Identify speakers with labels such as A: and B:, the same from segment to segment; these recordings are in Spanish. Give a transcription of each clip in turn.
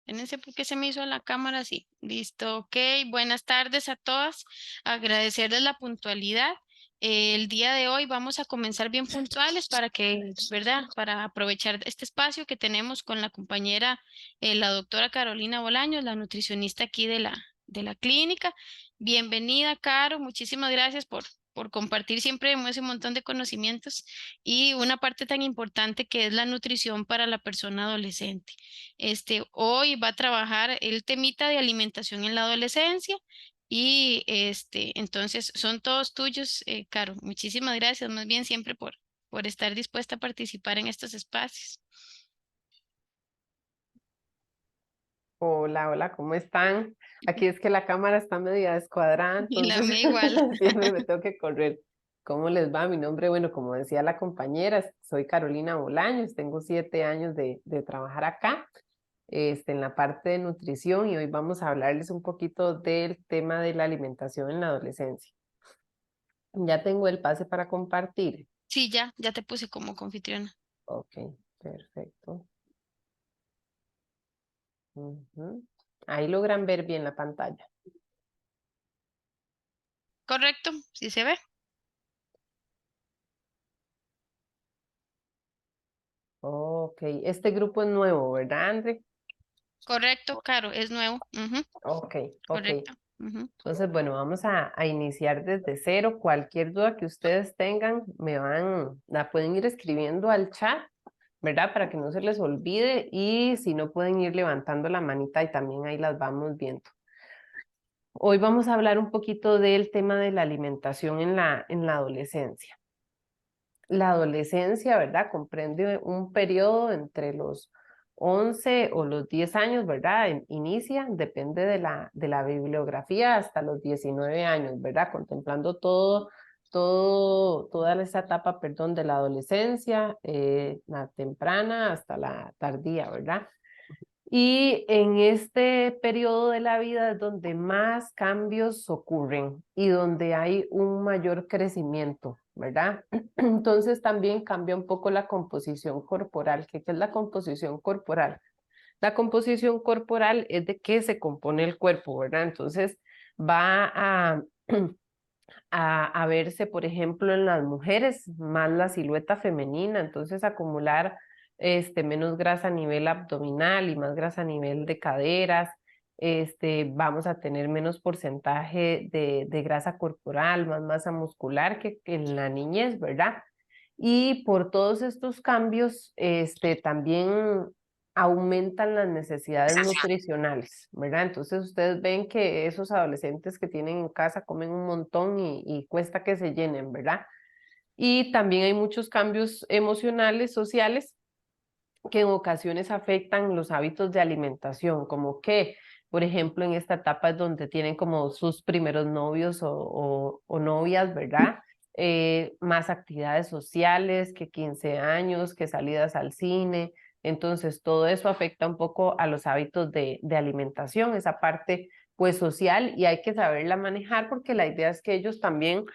A: Espérense porque se me hizo la cámara así. Listo, ok. Buenas tardes a todas. Agradecerles la puntualidad. El día de hoy vamos a comenzar bien puntuales para que, ¿verdad? Para aprovechar este espacio que tenemos con la compañera, la doctora Carolina Bolaños, la nutricionista aquí de la clínica. Bienvenida, Caro. Muchísimas gracias por compartir siempre ese montón de conocimientos y una parte tan importante que es la nutrición para la persona adolescente. Hoy va a trabajar el temita de alimentación en la adolescencia y entonces son todos tuyos, Caro. Muchísimas gracias, más bien siempre por estar dispuesta a participar en estos espacios.
B: Hola, hola, ¿cómo están? Aquí es que la cámara está media descuadrada,
A: Y la
B: entonces
A: mía igual.
B: siempre me tengo que correr. ¿Cómo les va? Mi nombre, bueno, como decía la compañera, soy Carolina Bolaños, tengo 7 años de trabajar acá, en la parte de nutrición y hoy vamos a hablarles un poquito del tema de la alimentación en la adolescencia. Ya tengo el pase para compartir.
A: Sí, ya te puse como confitriona.
B: Ok, perfecto. Ujú. Ahí logran ver bien la pantalla.
A: ¿Correcto? ¿Sí se ve?
B: Ok, este grupo es nuevo, ¿verdad, André?
A: Correcto, Caro, es nuevo. Ujú,
B: Ok, ok.
A: correcto. Ujú.
B: Entonces, bueno, vamos a iniciar desde cero. Cualquier duda que ustedes tengan, la pueden ir escribiendo al chat, ¿verdad? Para que no se les olvide y si no pueden ir levantando la manita y también ahí las vamos viendo. Hoy vamos a hablar un poquito del tema de la alimentación en la adolescencia. La adolescencia, ¿verdad? Comprende un periodo entre los 11 o los 10 años, ¿verdad? Inicia, depende de la bibliografía, hasta los 19 años, ¿verdad? Contemplando toda esa etapa, perdón, de la adolescencia, la temprana hasta la tardía, ¿verdad? Y en este periodo de la vida es donde más cambios ocurren y donde hay un mayor crecimiento, ¿verdad? Entonces también cambia un poco la composición corporal. ¿Qué es la composición corporal? La composición corporal es de qué se compone el cuerpo, ¿verdad? Entonces va a verse, por ejemplo, en las mujeres, más la silueta femenina, entonces acumular menos grasa a nivel abdominal y más grasa a nivel de caderas, vamos a tener menos porcentaje de grasa corporal, más masa muscular que en la niñez, ¿verdad? Y por todos estos cambios, también aumentan las necesidades nutricionales, ¿verdad? Entonces ustedes ven que esos adolescentes que tienen en casa comen un montón y cuesta que se llenen, ¿verdad? Y también hay muchos cambios emocionales, sociales, que en ocasiones afectan los hábitos de alimentación, como que, por ejemplo, en esta etapa es donde tienen como sus primeros novios o novias, ¿verdad? Más actividades sociales, que 15 años, que salidas al cine. Entonces, todo eso afecta un poco a los hábitos de alimentación, esa parte pues social, y hay que saberla manejar porque la idea es que ellos también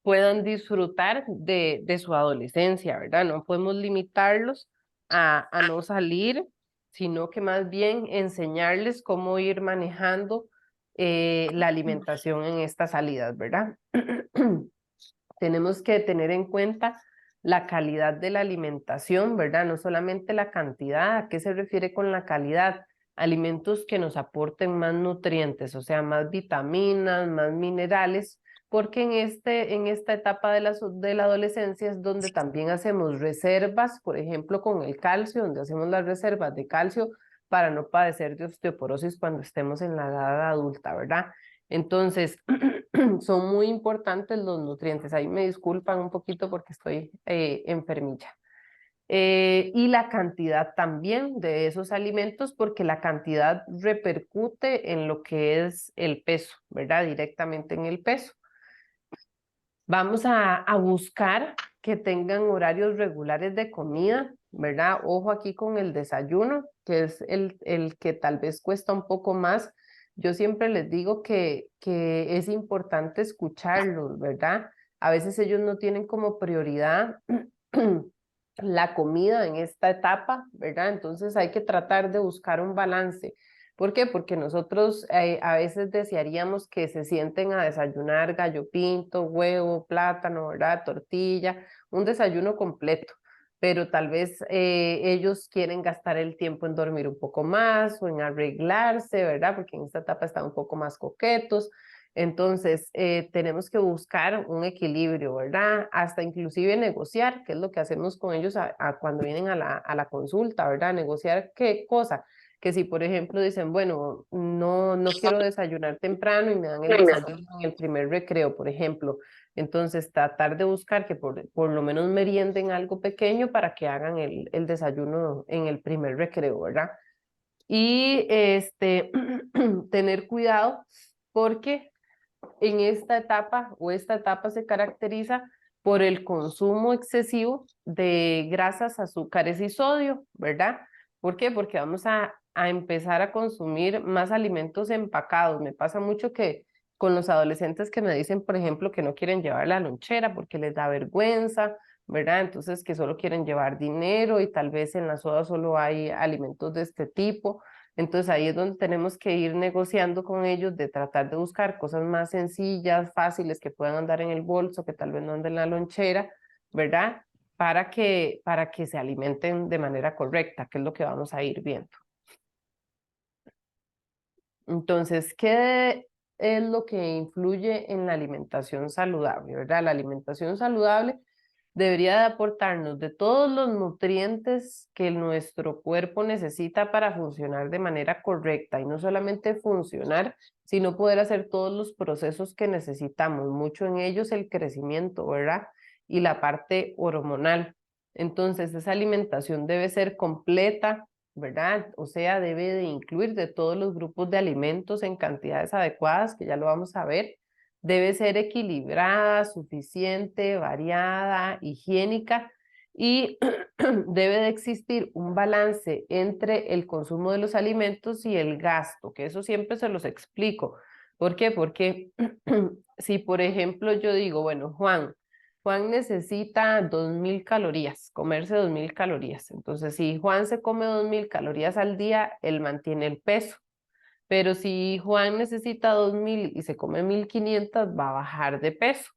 B: puedan disfrutar de su adolescencia, ¿verdad? No podemos limitarlos a no salir, sino que más bien enseñarles cómo ir manejando la alimentación en estas salidas, ¿verdad? Tenemos que tener en cuenta la calidad de la alimentación, ¿verdad? No solamente la cantidad. ¿A qué se refiere con la calidad? Alimentos que nos aporten más nutrientes, o sea, más vitaminas, más minerales, porque en esta etapa de la adolescencia es donde también hacemos reservas, por ejemplo, con el calcio, donde hacemos las reservas de calcio para no padecer de osteoporosis cuando estemos en la edad adulta, ¿verdad? Entonces, son muy importantes los nutrientes. Ahí me disculpan un poquito porque estoy enfermilla. Y la cantidad también de esos alimentos, porque la cantidad repercute en lo que es el peso, ¿verdad? Directamente en el peso. Vamos a buscar que tengan horarios regulares de comida, ¿verdad? Ojo aquí con el desayuno, que es el que tal vez cuesta un poco más. Yo siempre les digo que es importante escucharlos, ¿verdad? A veces ellos no tienen como prioridad la comida en esta etapa, ¿verdad? Entonces hay que tratar de buscar un balance. ¿Por qué? Porque nosotros a veces desearíamos que se sienten a desayunar gallo pinto, huevo, plátano, ¿verdad? Tortilla, un desayuno completo, pero tal vez ellos quieren gastar el tiempo en dormir un poco más o en arreglarse, ¿verdad? Porque en esta etapa están un poco más coquetos. Entonces, tenemos que buscar un equilibrio, ¿verdad? Hasta inclusive negociar, que es lo que hacemos con ellos cuando vienen a la consulta, ¿verdad? Negociar qué cosa. Que si, por ejemplo, dicen, bueno, no quiero desayunar temprano y me dan el desayuno en el primer recreo, por ejemplo. Entonces, tratar de buscar que por lo menos merienden algo pequeño para que hagan el desayuno en el primer recreo, ¿verdad? Y tener cuidado porque en esta etapa o esta etapa se caracteriza por el consumo excesivo de grasas, azúcares y sodio, ¿verdad? ¿Por qué? Porque vamos a empezar a consumir más alimentos empacados. Me pasa mucho que con los adolescentes que me dicen, por ejemplo, que no quieren llevar la lonchera porque les da vergüenza, ¿verdad? Entonces que solo quieren llevar dinero y tal vez en la soda solo hay alimentos de este tipo. Entonces ahí es donde tenemos que ir negociando con ellos de tratar de buscar cosas más sencillas, fáciles, que puedan andar en el bolso, que tal vez no anden en la lonchera, ¿verdad? Para que se alimenten de manera correcta, que es lo que vamos a ir viendo. Entonces, ¿qué es lo que influye en la alimentación saludable, verdad? La alimentación saludable debería de aportarnos de todos los nutrientes que nuestro cuerpo necesita para funcionar de manera correcta y no solamente funcionar, sino poder hacer todos los procesos que necesitamos, mucho en ellos el crecimiento, ¿verdad? Y la parte hormonal. Entonces, esa alimentación debe ser completa, ¿verdad? O sea, debe de incluir de todos los grupos de alimentos en cantidades adecuadas, que ya lo vamos a ver. Debe ser equilibrada, suficiente, variada, higiénica y debe de existir un balance entre el consumo de los alimentos y el gasto, que eso siempre se los explico. ¿Por qué? Porque si, por ejemplo, yo digo, bueno, Juan necesita 2000 calorías, comerse 2000 calorías. Entonces, si Juan se come 2000 calorías al día, él mantiene el peso. Pero si Juan necesita 2000 y se come 1500, va a bajar de peso.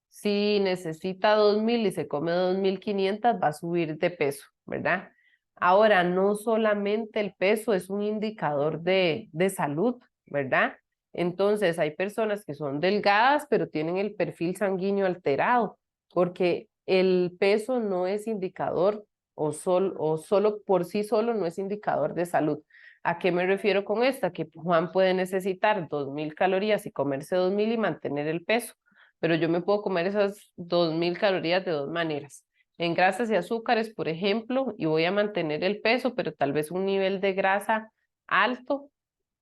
B: Si necesita 2000 y se come 2500, va a subir de peso, ¿verdad? Ahora, no solamente el peso es un indicador de salud, ¿verdad? Entonces, hay personas que son delgadas, pero tienen el perfil sanguíneo alterado, porque el peso no es indicador o solo por sí solo no es indicador de salud. ¿A qué me refiero con esta? Que Juan puede necesitar 2000 calorías y comerse 2000 y mantener el peso, pero yo me puedo comer esas 2000 calorías de dos maneras. En grasas y azúcares, por ejemplo, y voy a mantener el peso, pero tal vez un nivel de grasa alto,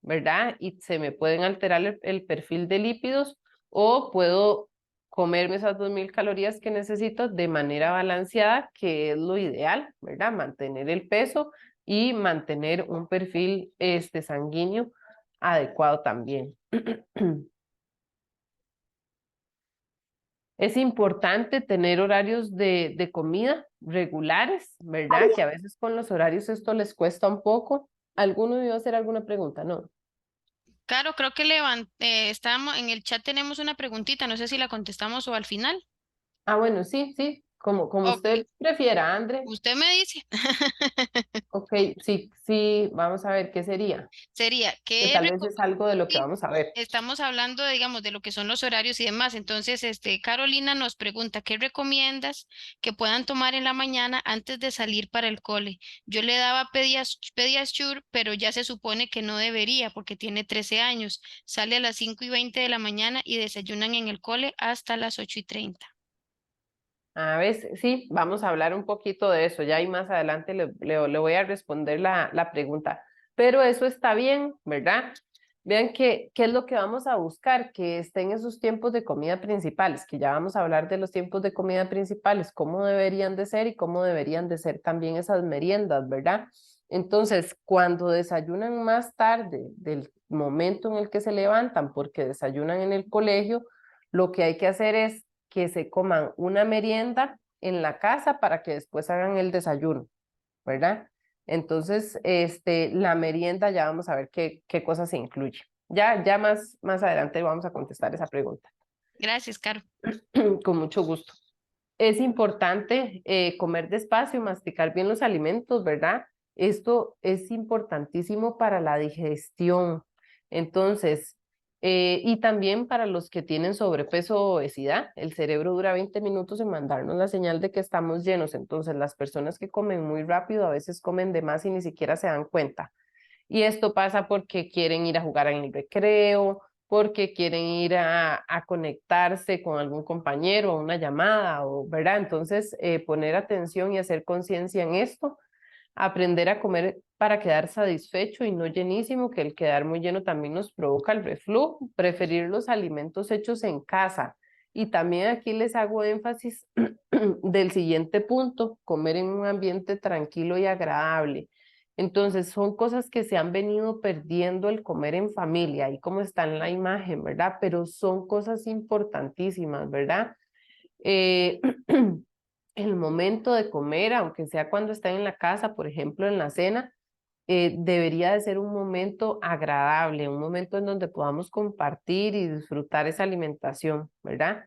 B: ¿verdad? Y se me pueden alterar el perfil de lípidos, o puedo comerme esas 2000 calorías que necesito de manera balanceada, que es lo ideal, ¿verdad? Mantener el peso y mantener un perfil sanguíneo adecuado también. Es importante tener horarios de comida regulares, ¿verdad? Que a veces con los horarios esto les cuesta un poco. ¿Alguno iba a hacer alguna pregunta? No.
A: Claro, creo que estamos en el chat tenemos una preguntita, no sé si la contestamos o al final.
B: Ah, bueno, sí, sí, como
A: Ok,
B: usted prefiera, André.
A: usted me dice.
B: Ok, sí, sí, vamos a ver qué sería.
A: Sería,
B: Que tal vez es algo de lo que
A: sí,
B: vamos a ver.
A: estamos hablando, digamos, de lo que son los horarios y demás. Entonces, Carolina nos pregunta, ¿qué recomiendas que puedan tomar en la mañana antes de salir para el cole? Yo le daba Pediasure, pero ya se supone que no debería porque tiene 13 años. Sale a las 5:20 de la mañana y desayunan en el cole hasta las 8:30.
B: A ver, sí, vamos a hablar un poquito de eso. Ya ahí más adelante le voy a responder la pregunta. Pero eso está bien, ¿verdad? Vean qué es lo que vamos a buscar, que estén esos tiempos de comida principales, que ya vamos a hablar de los tiempos de comida principales, cómo deberían de ser y cómo deberían de ser también esas meriendas, ¿verdad? Entonces, cuando desayunan más tarde del momento en el que se levantan, porque desayunan en el colegio, lo que hay que hacer es que se coman una merienda en la casa para que después hagan el desayuno, ¿verdad? Entonces, la merienda ya vamos a ver qué cosas se incluye. Ya más adelante vamos a contestar esa pregunta.
A: Gracias, Caro.
B: Con mucho gusto. Es importante comer despacio, masticar bien los alimentos, ¿verdad? Esto es importantísimo para la digestión. Entonces, y también para los que tienen sobrepeso o obesidad, el cerebro dura 20 minutos en mandarnos la señal de que estamos llenos. Entonces, las personas que comen muy rápido a veces comen de más y ni siquiera se dan cuenta. Y esto pasa porque quieren ir a jugar en el recreo, porque quieren ir a conectarse con algún compañero, a una llamada, o, ¿verdad? Entonces, poner atención y hacer conciencia en esto, aprender a comer para quedar satisfecho y no llenísimo, que el quedar muy lleno también nos provoca el reflujo, preferir los alimentos hechos en casa. Y también aquí les hago énfasis del siguiente punto, comer en un ambiente tranquilo y agradable. Entonces, son cosas que se han venido perdiendo el comer en familia, y como está en la imagen, ¿verdad? Pero son cosas importantísimas, ¿verdad? Eh, el momento de comer, aunque sea cuando están en la casa, por ejemplo, en la cena, debería de ser un momento agradable, un momento en donde podamos compartir y disfrutar esa alimentación, ¿verdad?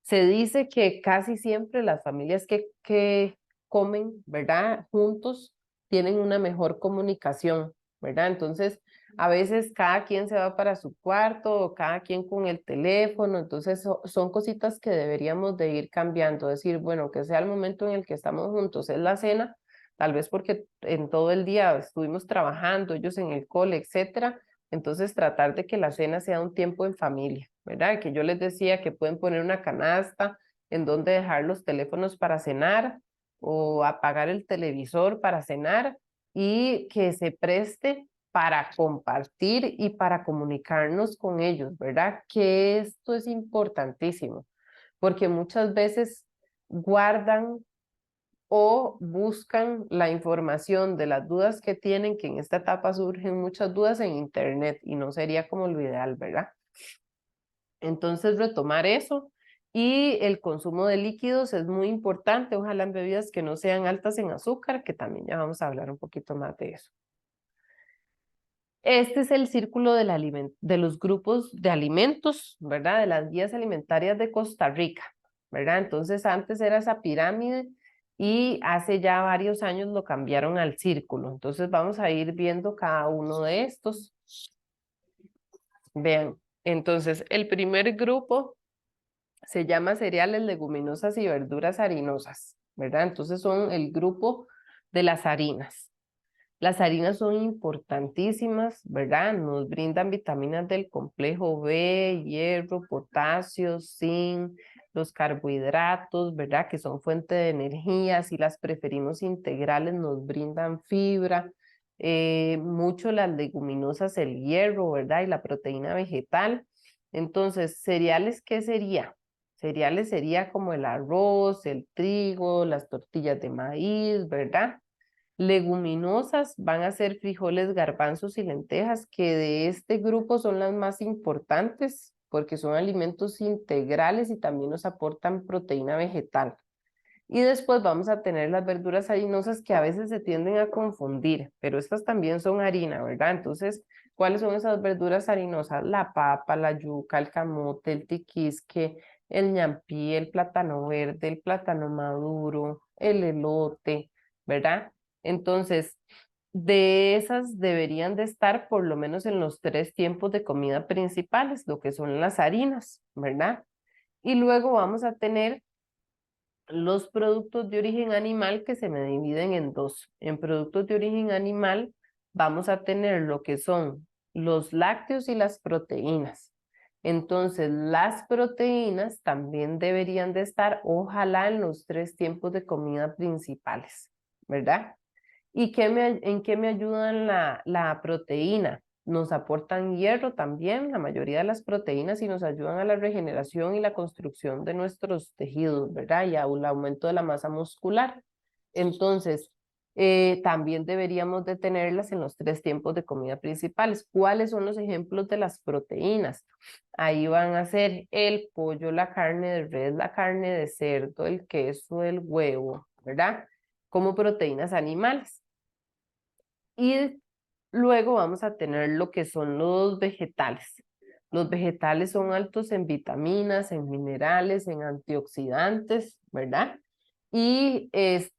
B: Se dice que casi siempre las familias que comen, ¿verdad? Juntos tienen una mejor comunicación, ¿verdad? Entonces, a veces cada quien se va para su cuarto o cada quien con el teléfono, entonces son cositas que deberíamos de ir cambiando, decir, bueno, que sea el momento en el que estamos juntos, es la cena, tal vez porque en todo el día estuvimos trabajando, ellos en el cole, etcétera, entonces tratar de que la cena sea un tiempo en familia, ¿verdad? Que yo les decía que pueden poner una canasta en donde dejar los teléfonos para cenar o apagar el televisor para cenar y que se preste para compartir y para comunicarnos con ellos, ¿verdad? Que esto es importantísimo, porque muchas veces guardan o buscan la información de las dudas que tienen, que en esta etapa surgen muchas dudas en internet y no sería como lo ideal, ¿verdad? Entonces retomar eso y el consumo de líquidos es muy importante, ojalá en bebidas que no sean altas en azúcar, que también ya vamos a hablar un poquito más de eso. Este es el círculo de los grupos de alimentos, ¿verdad? De las guías alimentarias de Costa Rica, ¿verdad? Entonces antes era esa pirámide y hace ya varios años lo cambiaron al círculo. Entonces vamos a ir viendo cada uno de estos. Vean, entonces el primer grupo se llama cereales, leguminosas y verduras harinosas, ¿verdad? Entonces son el grupo de las harinas. Las harinas son importantísimas, ¿verdad? Nos brindan vitaminas del complejo B, hierro, potasio, zinc, los carbohidratos, ¿verdad? Que son fuente de energía. Si las preferimos integrales, nos brindan fibra. Mucho las leguminosas, el hierro, ¿verdad? Y la proteína vegetal. Entonces, ¿cereales qué sería? Cereales sería como el arroz, el trigo, las tortillas de maíz, ¿verdad? Leguminosas van a ser frijoles, garbanzos y lentejas, que de este grupo son las más importantes porque son alimentos integrales y también nos aportan proteína vegetal. Y después vamos a tener las verduras harinosas que a veces se tienden a confundir, pero estas también son harina, ¿verdad? Entonces, ¿cuáles son esas verduras harinosas? La papa, la yuca, el camote, el tiquisque, el ñampí, el plátano verde, el plátano maduro, el elote, ¿verdad? Entonces, de esas deberían de estar por lo menos en los 3 tiempos de comida principales, lo que son las harinas, ¿verdad? Y luego vamos a tener los productos de origen animal, que se me dividen en dos. En productos de origen animal vamos a tener lo que son los lácteos y las proteínas. Entonces, las proteínas también deberían de estar, ojalá, en los 3 tiempos de comida principales, ¿verdad? ¿Y en qué me ayudan la proteína? Nos aportan hierro también, la mayoría de las proteínas, y nos ayudan a la regeneración y la construcción de nuestros tejidos, ¿verdad? Y al aumento de la masa muscular. Entonces, También deberíamos de tenerlas en los 3 tiempos de comida principales. ¿Cuáles son los ejemplos de las proteínas? Ahí van a ser el pollo, la carne de res, la carne de cerdo, el queso, el huevo, ¿verdad? Como proteínas animales. Y luego vamos a tener lo que son los vegetales. Los vegetales son altos en vitaminas, en minerales, en antioxidantes, ¿verdad? Y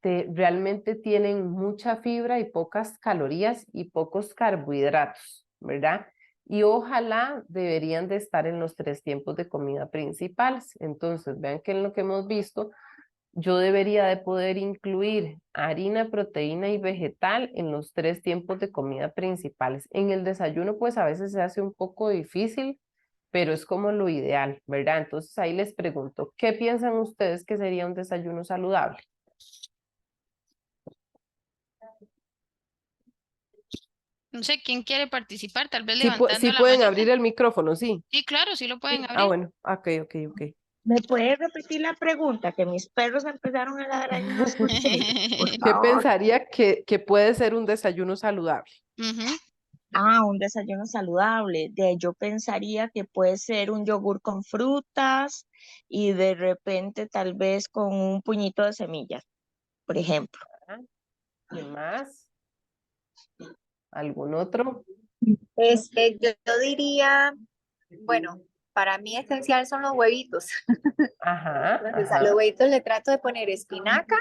B: realmente tienen mucha fibra y pocas calorías y pocos carbohidratos, ¿verdad? Y ojalá deberían de estar en los 3 tiempos de comida principales. Entonces, vean que en lo que hemos visto, yo debería de poder incluir harina, proteína y vegetal en los 3 tiempos de comida principales. En el desayuno, pues a veces se hace un poco difícil, pero es como lo ideal, ¿verdad? Entonces ahí les pregunto, ¿qué piensan ustedes que sería un desayuno saludable?
A: No sé quién quiere participar, tal vez
B: Sí, sí
A: levantando la
B: pueden
A: manita.
B: abrir el micrófono, sí.
A: Sí, claro, sí lo pueden
B: Sí. Ah,
A: abrir.
B: bueno, ok, ok, ok.
C: ¿Me puede repetir la pregunta? Que mis perros empezaron a ladrar y no escuché, por
B: ¿Qué
C: favor.
B: pensaría que puede ser un desayuno saludable?
A: Ujú.
C: Ah, un desayuno saludable. Yo pensaría que puede ser un yogur con frutas y de repente tal vez con un puñito de semillas, por ejemplo.
B: Ah, ¿quién más? ¿Algún otro?
D: Yo diría, bueno, para mí esencial son los huevitos.
B: Ajá,
D: Entonces, a los
B: ajá.
D: huevitos le trato de poner espinaca,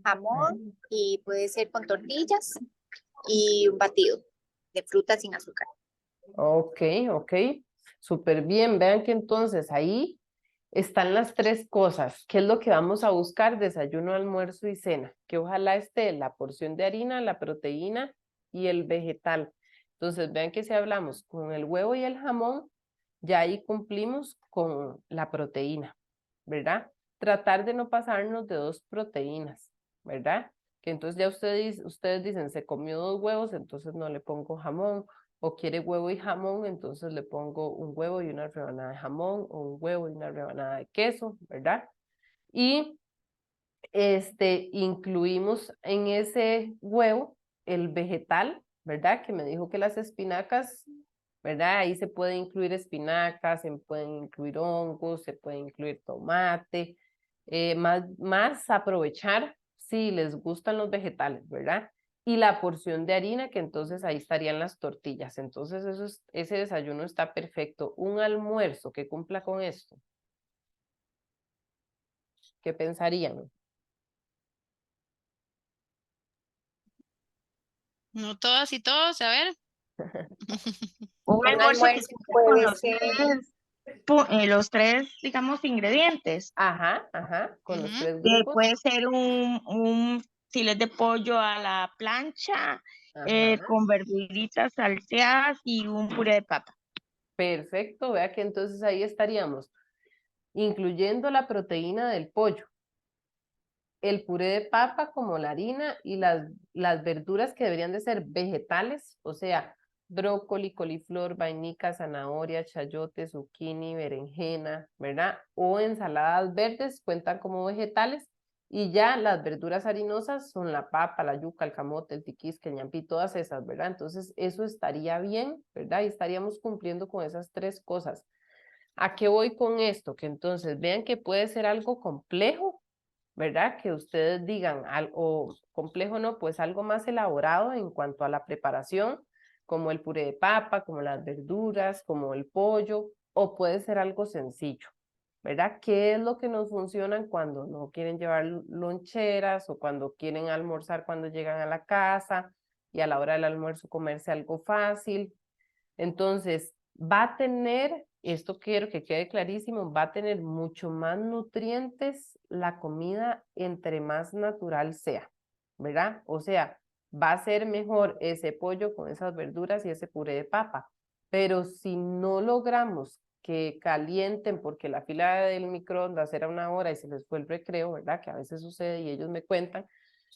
D: jamón y puede ser con tortillas y un batido de fruta sin azúcar.
B: Ok, ok. Súper bien. Vean que entonces ahí están las 3 cosas. ¿Qué es lo que vamos a buscar? Desayuno, almuerzo y cena. Que ojalá esté la porción de harina, la proteína y el vegetal. Entonces, vean que si hablamos con el huevo y el jamón, ya ahí cumplimos con la proteína, ¿verdad? Tratar de no pasarnos de 2 proteínas, ¿verdad? Que entonces ya ustedes dicen, se comió 2 huevos, entonces no le pongo jamón, o quiere huevo y jamón, entonces le pongo un huevo y una rebanada de jamón, o un huevo y una rebanada de queso, ¿verdad? Y incluimos en ese huevo el vegetal, ¿verdad? Que me dijo que las espinacas, ¿verdad? Ahí se puede incluir espinacas, se pueden incluir hongos, se puede incluir tomate, más aprovechar si les gustan los vegetales, ¿verdad? Y la porción de harina, que entonces ahí estarían las tortillas. Entonces ese desayuno está perfecto. Un almuerzo que cumpla con esto. ¿Qué pensarían?
A: No todas y todos, a ver.
C: Un
D: Un
C: almuerzo que
D: almuerzo
C: cumpla con
D: puede ser,
C: los tres, digamos, ingredientes.
B: Ajá, ajá, con los
A: Ujú.
B: 3 grupos.
C: Puede ser un filet de pollo a la plancha,
B: Ajá,
C: con verduritas salteadas y un puré de papa.
B: perfecto. Vea que entonces ahí estaríamos incluyendo la proteína del pollo, el puré de papa como la harina y las verduras que deberían de ser vegetales, o sea, brócoli, coliflor, vainica, zanahoria, chayote, zucchini, berenjena, ¿verdad? O ensaladas verdes cuentan como vegetales y ya las verduras harinosas son la papa, la yuca, el camote, el tiquisque, el ñampí, todas esas, ¿verdad? Entonces eso estaría bien, ¿verdad? Y estaríamos cumpliendo con esas 3 cosas. ¿A qué voy con esto? Que entonces vean que puede ser algo complejo, ¿verdad? Que ustedes digan algo complejo, no, pues algo más elaborado en cuanto a la preparación, como el puré de papa, como las verduras, como el pollo, o puede ser algo sencillo, ¿verdad? ¿Qué es lo que nos funciona cuando no quieren llevar loncheras o cuando quieren almorzar cuando llegan a la casa y a la hora del almuerzo comerse algo fácil? Entonces, va a tener, esto quiero que quede clarísimo, va a tener mucho más nutrientes la comida entre más natural sea, ¿verdad? O sea, va a ser mejor ese pollo con esas verduras y ese puré de papa. Pero si no logramos que calienten, porque la fila del microondas era 1 hora y se les fue el recreo, ¿verdad? Que a veces sucede y ellos me cuentan.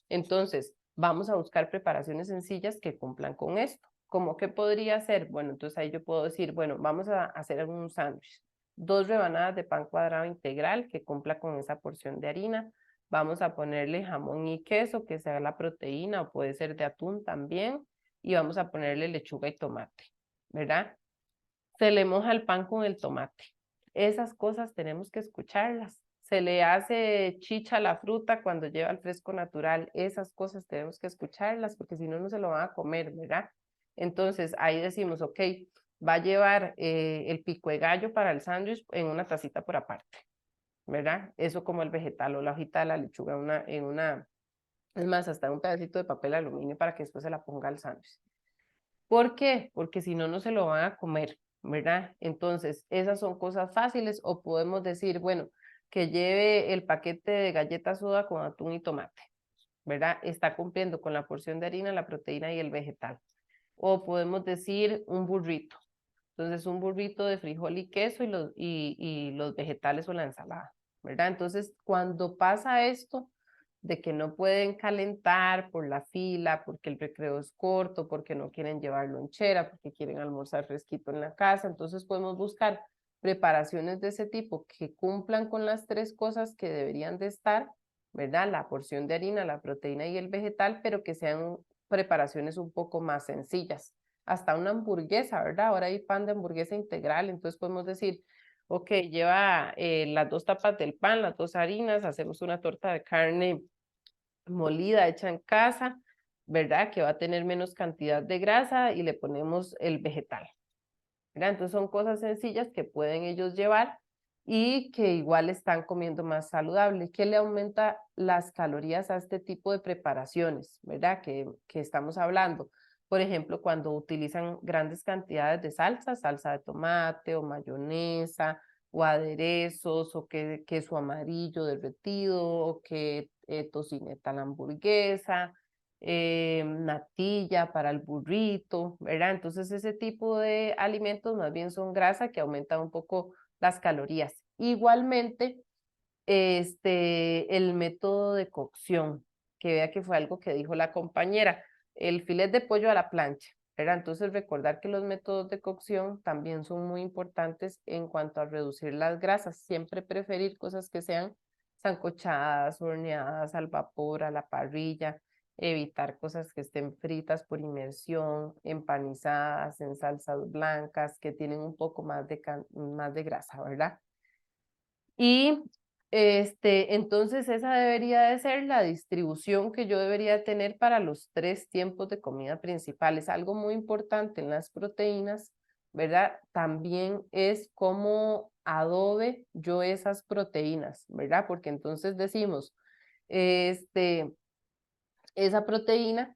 B: Entonces, vamos a buscar preparaciones sencillas que cumplan con esto. ¿Cómo que podría ser? Bueno, entonces ahí yo puedo decir, bueno, vamos a hacer un sándwich. 2 rebanadas de pan cuadrado integral que cumpla con esa porción de harina, Vamos a ponerle jamón y queso, que sea la proteína, o puede ser de atún también. Y vamos a ponerle lechuga y tomate, ¿verdad? Se le moja el pan con el tomate. Esas cosas tenemos que escucharlas. Se le hace chicha a la fruta cuando lleva el fresco natural. Esas cosas tenemos que escucharlas porque si no, no se lo van a comer, ¿verdad? Entonces ahí decimos, ok, va a llevar el pico de gallo para el sándwich en una tacita por aparte, ¿verdad? Eso como el vegetal o la hojita de la lechuga es más, hasta un pedacito de papel aluminio para que después se la ponga al sándwich. ¿Por qué? Porque si no, no se lo van a comer, ¿verdad? Entonces, esas son cosas fáciles o podemos decir, bueno, que lleve el paquete de galletas soda con atún y tomate, ¿verdad? Está cumpliendo con la porción de harina, la proteína y el vegetal. O podemos decir un burrito. Entonces, un burrito de frijol y queso y los vegetales o la ensalada, ¿verdad? Entonces, cuando pasa esto, de que no pueden calentar por la fila, porque el recreo es corto, porque no quieren llevar lonchera, porque quieren almorzar fresquito en la casa. Entonces podemos buscar preparaciones de ese tipo que cumplan con las tres cosas que deberían de estar, ¿verdad? La porción de harina, la proteína y el vegetal, pero que sean preparaciones un poco más sencillas. Hasta una hamburguesa, ¿verdad? Ahora hay pan de hamburguesa integral, entonces podemos decir, ok, lleva las 2 tapas del pan, las 2 harinas, hacemos una torta de carne molida, hecha en casa, ¿verdad? Que va a tener menos cantidad de grasa y le ponemos el vegetal, ¿verdad? Entonces son cosas sencillas que pueden ellos llevar y que igual están comiendo más saludable, que le aumenta las calorías a este tipo de preparaciones, ¿verdad? Que estamos hablando. Por ejemplo, cuando utilizan grandes cantidades de salsa, salsa de tomate o mayonesa o aderezos o que queso amarillo derretido o que tocineta a la hamburguesa, natilla para el burrito, ¿verdad? Entonces ese tipo de alimentos más bien son grasa que aumentan un poco las calorías. Igualmente, el método de cocción, que vea que fue algo que dijo la compañera, el filet de pollo a la plancha, ¿verdad? Entonces recordar que los métodos de cocción también son muy importantes en cuanto a reducir las grasas, siempre preferir cosas que sean sancochadas, horneadas al vapor, a la parrilla, evitar cosas que estén fritas por inmersión, empanizadas en salsas blancas que tienen un poco más de grasa, ¿verdad? Y entonces esa debería de ser la distribución que yo debería tener para los 3 tiempos de comida principales. Algo muy importante en las proteínas, ¿verdad? También es cómo adobe yo esas proteínas, ¿verdad? Porque entonces decimos, esa proteína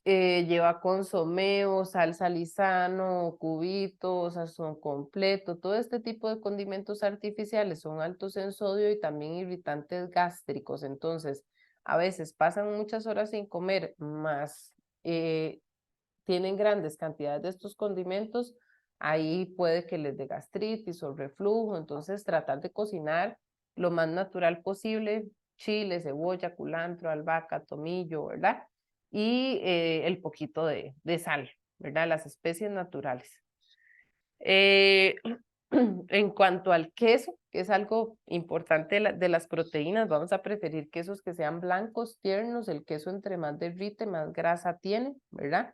B: lleva consomé o salsa Lizano, o cubitos, sazón completo, todo este tipo de condimentos artificiales son altos en sodio y también irritantes gástricos, entonces a veces pasan muchas horas sin comer, más tienen grandes cantidades de estos condimentos, ahí puede que les dé gastritis o reflujo, entonces tratar de cocinar lo más natural posible, chile, cebolla, culantro, albahaca, tomillo, ¿verdad? Y el poquito de sal, ¿verdad? Las especies naturales. En cuanto al queso, que es algo importante de las proteínas, vamos a preferir quesos que sean blancos, tiernos, el queso entre más derrite, más grasa tiene, ¿verdad?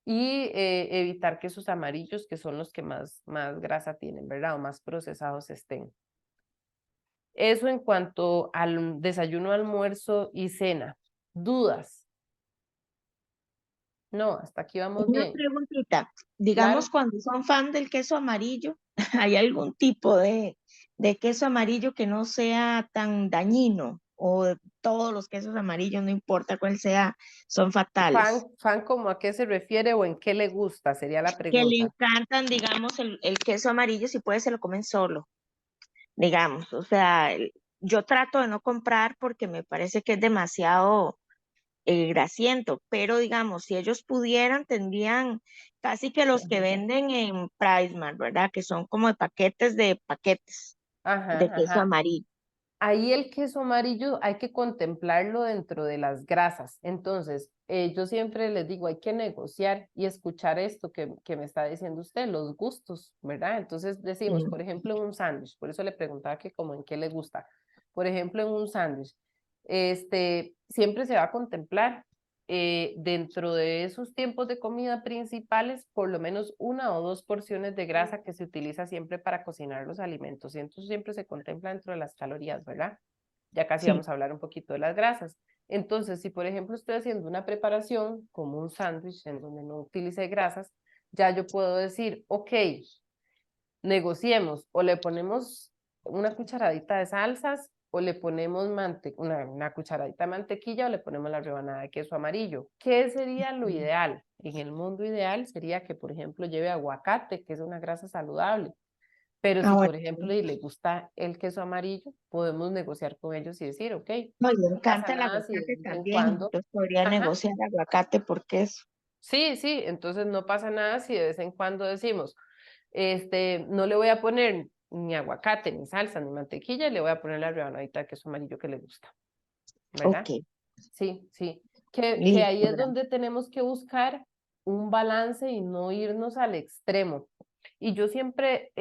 B: Y evitar quesos amarillos, que son los que más grasa tienen, ¿verdad? O más procesados estén. Eso en cuanto al desayuno, almuerzo y cena. ¿Dudas? No, hasta aquí vamos
C: Una
B: bien.
C: preguntita,
B: Claro.
C: digamos cuando son fan del queso amarillo, ¿hay algún tipo de queso amarillo que no sea tan dañino? O todos los quesos amarillos, no importa cuál sea, son fatales.
B: Fan, ¿como a qué se refiere o en qué le gusta? Sería la
C: Que le
B: pregunta.
C: encantan, digamos, el queso amarillo, si puede se lo comen solo, digamos. O sea, yo trato de no comprar porque me parece que es demasiado grasiento, pero digamos, si ellos pudieran, tendrían casi que los que venden en PriceMart, ¿verdad? Que son como de paquetes de
B: Ajá,
C: queso
B: ajá.
C: amarillo.
B: Ahí el queso amarillo hay que contemplarlo dentro de las grasas. Entonces, yo siempre les digo, hay que negociar y escuchar esto que me está diciendo usted, los gustos, ¿verdad? Entonces decimos,
C: Sí.
B: por ejemplo, en un sándwich, por eso le preguntaba que como en qué le gusta. Por ejemplo, en un sándwich, siempre se va a contemplar dentro de esos tiempos de comida principales, por lo menos 1 o 2 porciones de grasa que se utiliza siempre para cocinar los alimentos. Y entonces siempre se contempla dentro de las calorías, ¿verdad? Ya casi
C: Sí.
B: vamos a hablar un poquito de las grasas. Entonces, si por ejemplo estoy haciendo una preparación como un sándwich en donde no utilice grasas, ya yo puedo decir, ok, negociemos, o le ponemos una cucharadita de salsas, o le ponemos una cucharadita de mantequilla, o le ponemos la rebanada de queso amarillo. ¿Qué sería lo ideal? En el mundo ideal sería que, por ejemplo, lleve aguacate, que es una grasa saludable. Pero si,
C: Bueno,
B: por ejemplo, y le gusta el queso amarillo, podemos negociar con ellos y decir, ok,
C: no, le
B: no pasa
C: encanta el
B: nada si de
C: aguacate
B: vez en
C: también,
B: cuando,
C: entonces podría
B: ajá,
C: negociar aguacate por queso.
B: sí, sí, entonces no pasa nada si de vez en cuando decimos, no le voy a poner ni aguacate, ni salsa, ni mantequilla, y le voy a poner la rebanadita de queso amarillo que le gusta, ¿verdad?
C: Ok,
B: Sí, sí, que ahí
C: listo,
B: es donde tenemos que buscar un balance y no irnos al extremo. Y yo siempre,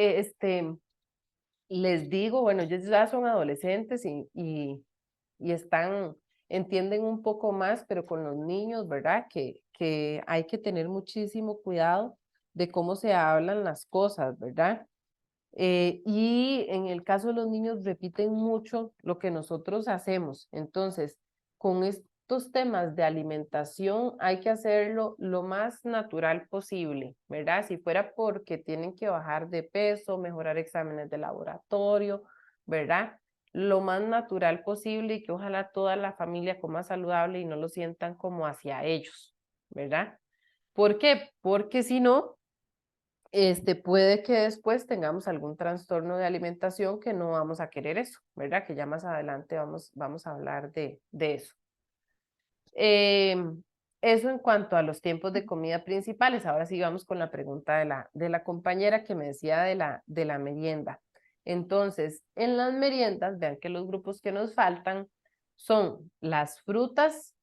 B: les digo, bueno, ellos ya son adolescentes y entienden un poco más, pero con los niños, ¿verdad? Que hay que tener muchísimo cuidado de cómo se hablan las cosas, ¿verdad? Y en el caso de los niños repiten mucho lo que nosotros hacemos. Entonces, con estos temas de alimentación hay que hacerlo lo más natural posible, ¿verdad? Si fuera porque tienen que bajar de peso, mejorar exámenes de laboratorio, ¿verdad? Lo más natural posible y que ojalá toda la familia coma saludable y no lo sientan como hacia ellos, ¿verdad? ¿Por qué? Porque si no, puede que después tengamos algún trastorno de alimentación que no vamos a querer eso, ¿verdad? Que ya más adelante vamos a hablar de eso. Eso en cuanto a los tiempos de comida principales. Ahora sí vamos con la pregunta de la compañera que me decía de la merienda. Entonces, en las meriendas, vean que los grupos que nos faltan son las frutas,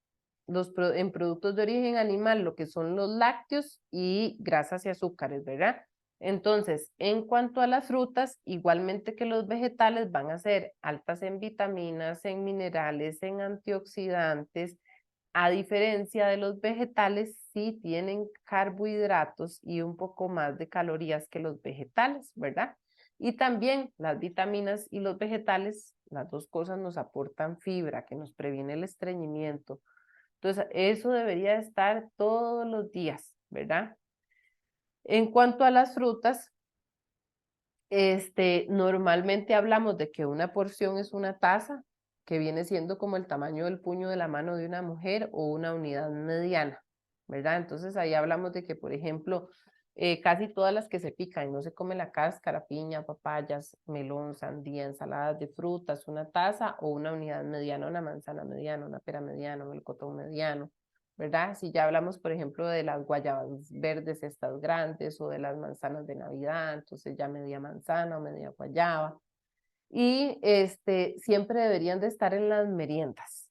B: en productos de origen animal, lo que son los lácteos y grasas y azúcares, ¿verdad? Entonces, en cuanto a las frutas, igualmente que los vegetales, van a ser altas en vitaminas, en minerales, en antioxidantes. A diferencia de los vegetales, sí tienen carbohidratos y un poco más de calorías que los vegetales, ¿verdad? Y también las vitaminas y los vegetales, las dos cosas nos aportan fibra, que nos previene el estreñimiento. Entonces, eso debería estar todos los días, ¿verdad? En cuanto a las frutas, normalmente hablamos de que una porción es una taza, que viene siendo como el tamaño del puño de la mano de una mujer o una unidad mediana, ¿verdad? Entonces ahí hablamos de que, por ejemplo, casi todas las que se pican y no se come la cáscara, piña, papayas, melón, sandía, ensaladas de frutas, una taza o una unidad mediana, una manzana mediana, una pera mediana, un melocotón mediano, ¿verdad? Si ya hablamos, por ejemplo, de las guayabas verdes, estas grandes, o de las manzanas de Navidad, entonces ya media manzana o media guayaba. Y siempre deberían de estar en las meriendas.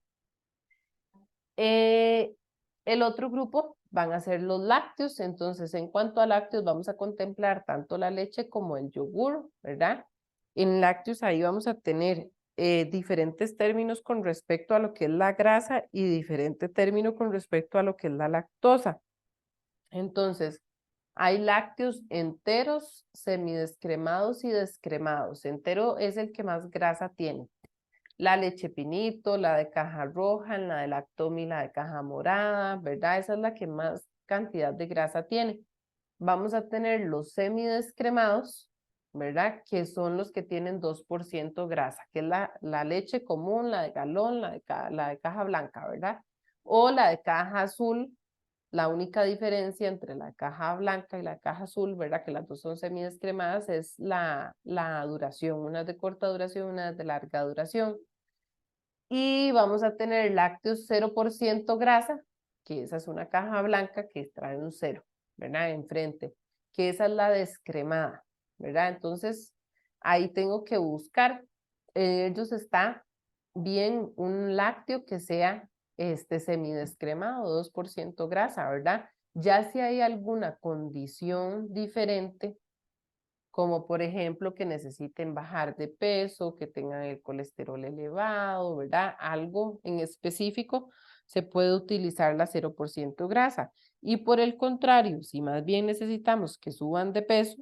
B: El otro grupo van a ser los lácteos, entonces en cuanto a lácteos vamos a contemplar tanto la leche como el yogur, ¿verdad? En lácteos ahí vamos a tener diferentes términos con respecto a lo que es la grasa y diferente término con respecto a lo que es la lactosa. Entonces, hay lácteos enteros, semidescremados y descremados. Entero es el que más grasa tiene. La leche pinito, la de caja roja, la de lactomi, la de caja morada, ¿verdad? Esa es la que más cantidad de grasa tiene. Vamos a tener los semidescremados, ¿verdad? Que son los que tienen 2% grasa, que es la leche común, la de galón, la de caja blanca, ¿verdad? O la de caja azul. La única diferencia entre la caja blanca y la caja azul, ¿verdad? Que las dos son semidescremadas, es la duración. Una es de corta duración, una es de larga duración. Y vamos a tener lácteos 0% grasa, que esa es una caja blanca que trae un 0, ¿verdad? Enfrente, que esa es la descremada, ¿verdad? Entonces, ahí tengo que buscar, ellos está bien un lácteo que sea semidescremado, 2% grasa, ¿verdad? Ya si hay alguna condición diferente, como por ejemplo que necesiten bajar de peso, que tengan el colesterol elevado, ¿verdad? Algo en específico, se puede utilizar la 0% grasa. Y por el contrario, si más bien necesitamos que suban de peso,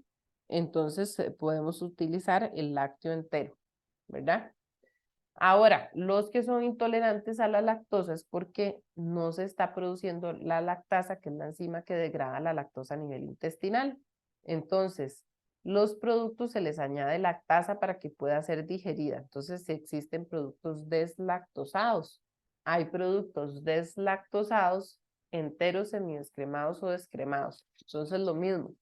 B: entonces podemos utilizar el lácteo entero, ¿verdad? Ahora, los que son intolerantes a la lactosa es porque no se está produciendo la lactasa, que es la enzima que degrada la lactosa a nivel intestinal. Entonces, los productos se les añade lactasa para que pueda ser digerida. Entonces, existen productos deslactosados. Hay productos deslactosados, enteros, semidescremados o descremados. Entonces, lo mismo.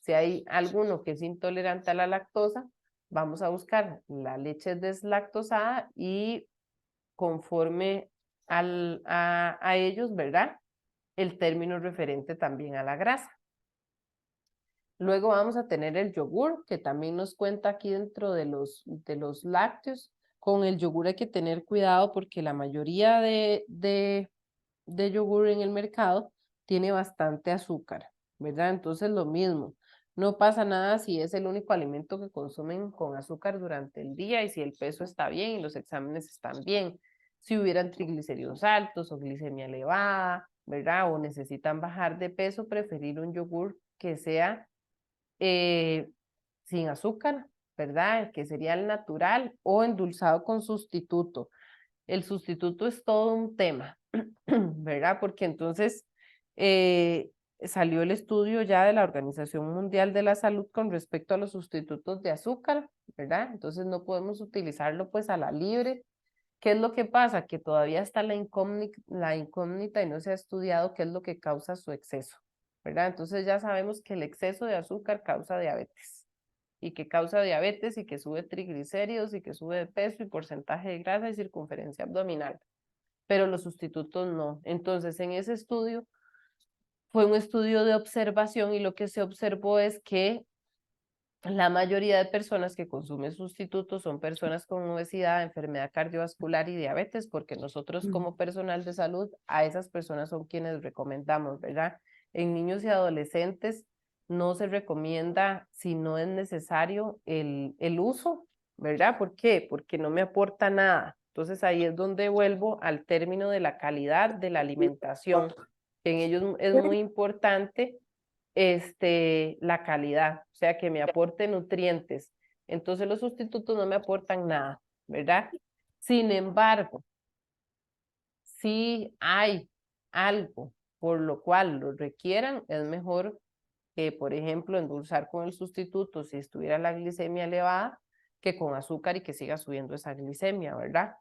B: Si hay alguno que es intolerante a la lactosa, vamos a buscar la leche deslactosada y conforme a ellos, ¿verdad? El término referente también a la grasa. Luego vamos a tener el yogur, que también nos cuenta aquí dentro de los lácteos. Con el yogur hay que tener cuidado porque la mayoría de yogur en el mercado tiene bastante azúcar, ¿verdad? Entonces lo mismo. No pasa nada si es el único alimento que consumen con azúcar durante el día y si el peso está bien y los exámenes están bien. Si hubieran triglicéridos altos o glicemia elevada, ¿verdad? O necesitan bajar de peso, preferir un yogur que sea sin azúcar, ¿verdad? Que sería el natural o endulzado con sustituto. El sustituto es todo un tema, ¿verdad? Porque entonces salió el estudio ya de la Organización Mundial de la Salud con respecto a los sustitutos de azúcar, ¿verdad? Entonces no podemos utilizarlo pues a la libre. ¿Qué es lo que pasa? Que todavía está la incógnita y no se ha estudiado qué es lo que causa su exceso, ¿verdad? Entonces ya sabemos que el exceso de azúcar causa diabetes y que causa diabetes y que sube triglicéridos y que sube de peso y porcentaje de grasa y circunferencia abdominal, pero los sustitutos no. Entonces en ese estudio fue un estudio de observación y lo que se observó es que la mayoría de personas que consumen sustitutos son personas con obesidad, enfermedad cardiovascular y diabetes, porque nosotros como personal de salud a esas personas son quienes recomendamos, ¿verdad? En niños y adolescentes no se recomienda si no es necesario el uso, ¿verdad? ¿Por qué? Porque no me aporta nada. Entonces ahí es donde vuelvo al término de la calidad de la alimentación. En ellos es muy importante la calidad, o sea, que me aporte nutrientes. Entonces los sustitutos no me aportan nada, ¿verdad? Sin embargo, si hay algo por lo cual lo requieran, es mejor que, por ejemplo, endulzar con el sustituto si estuviera la glicemia elevada, que con azúcar y que siga subiendo esa glicemia, ¿verdad?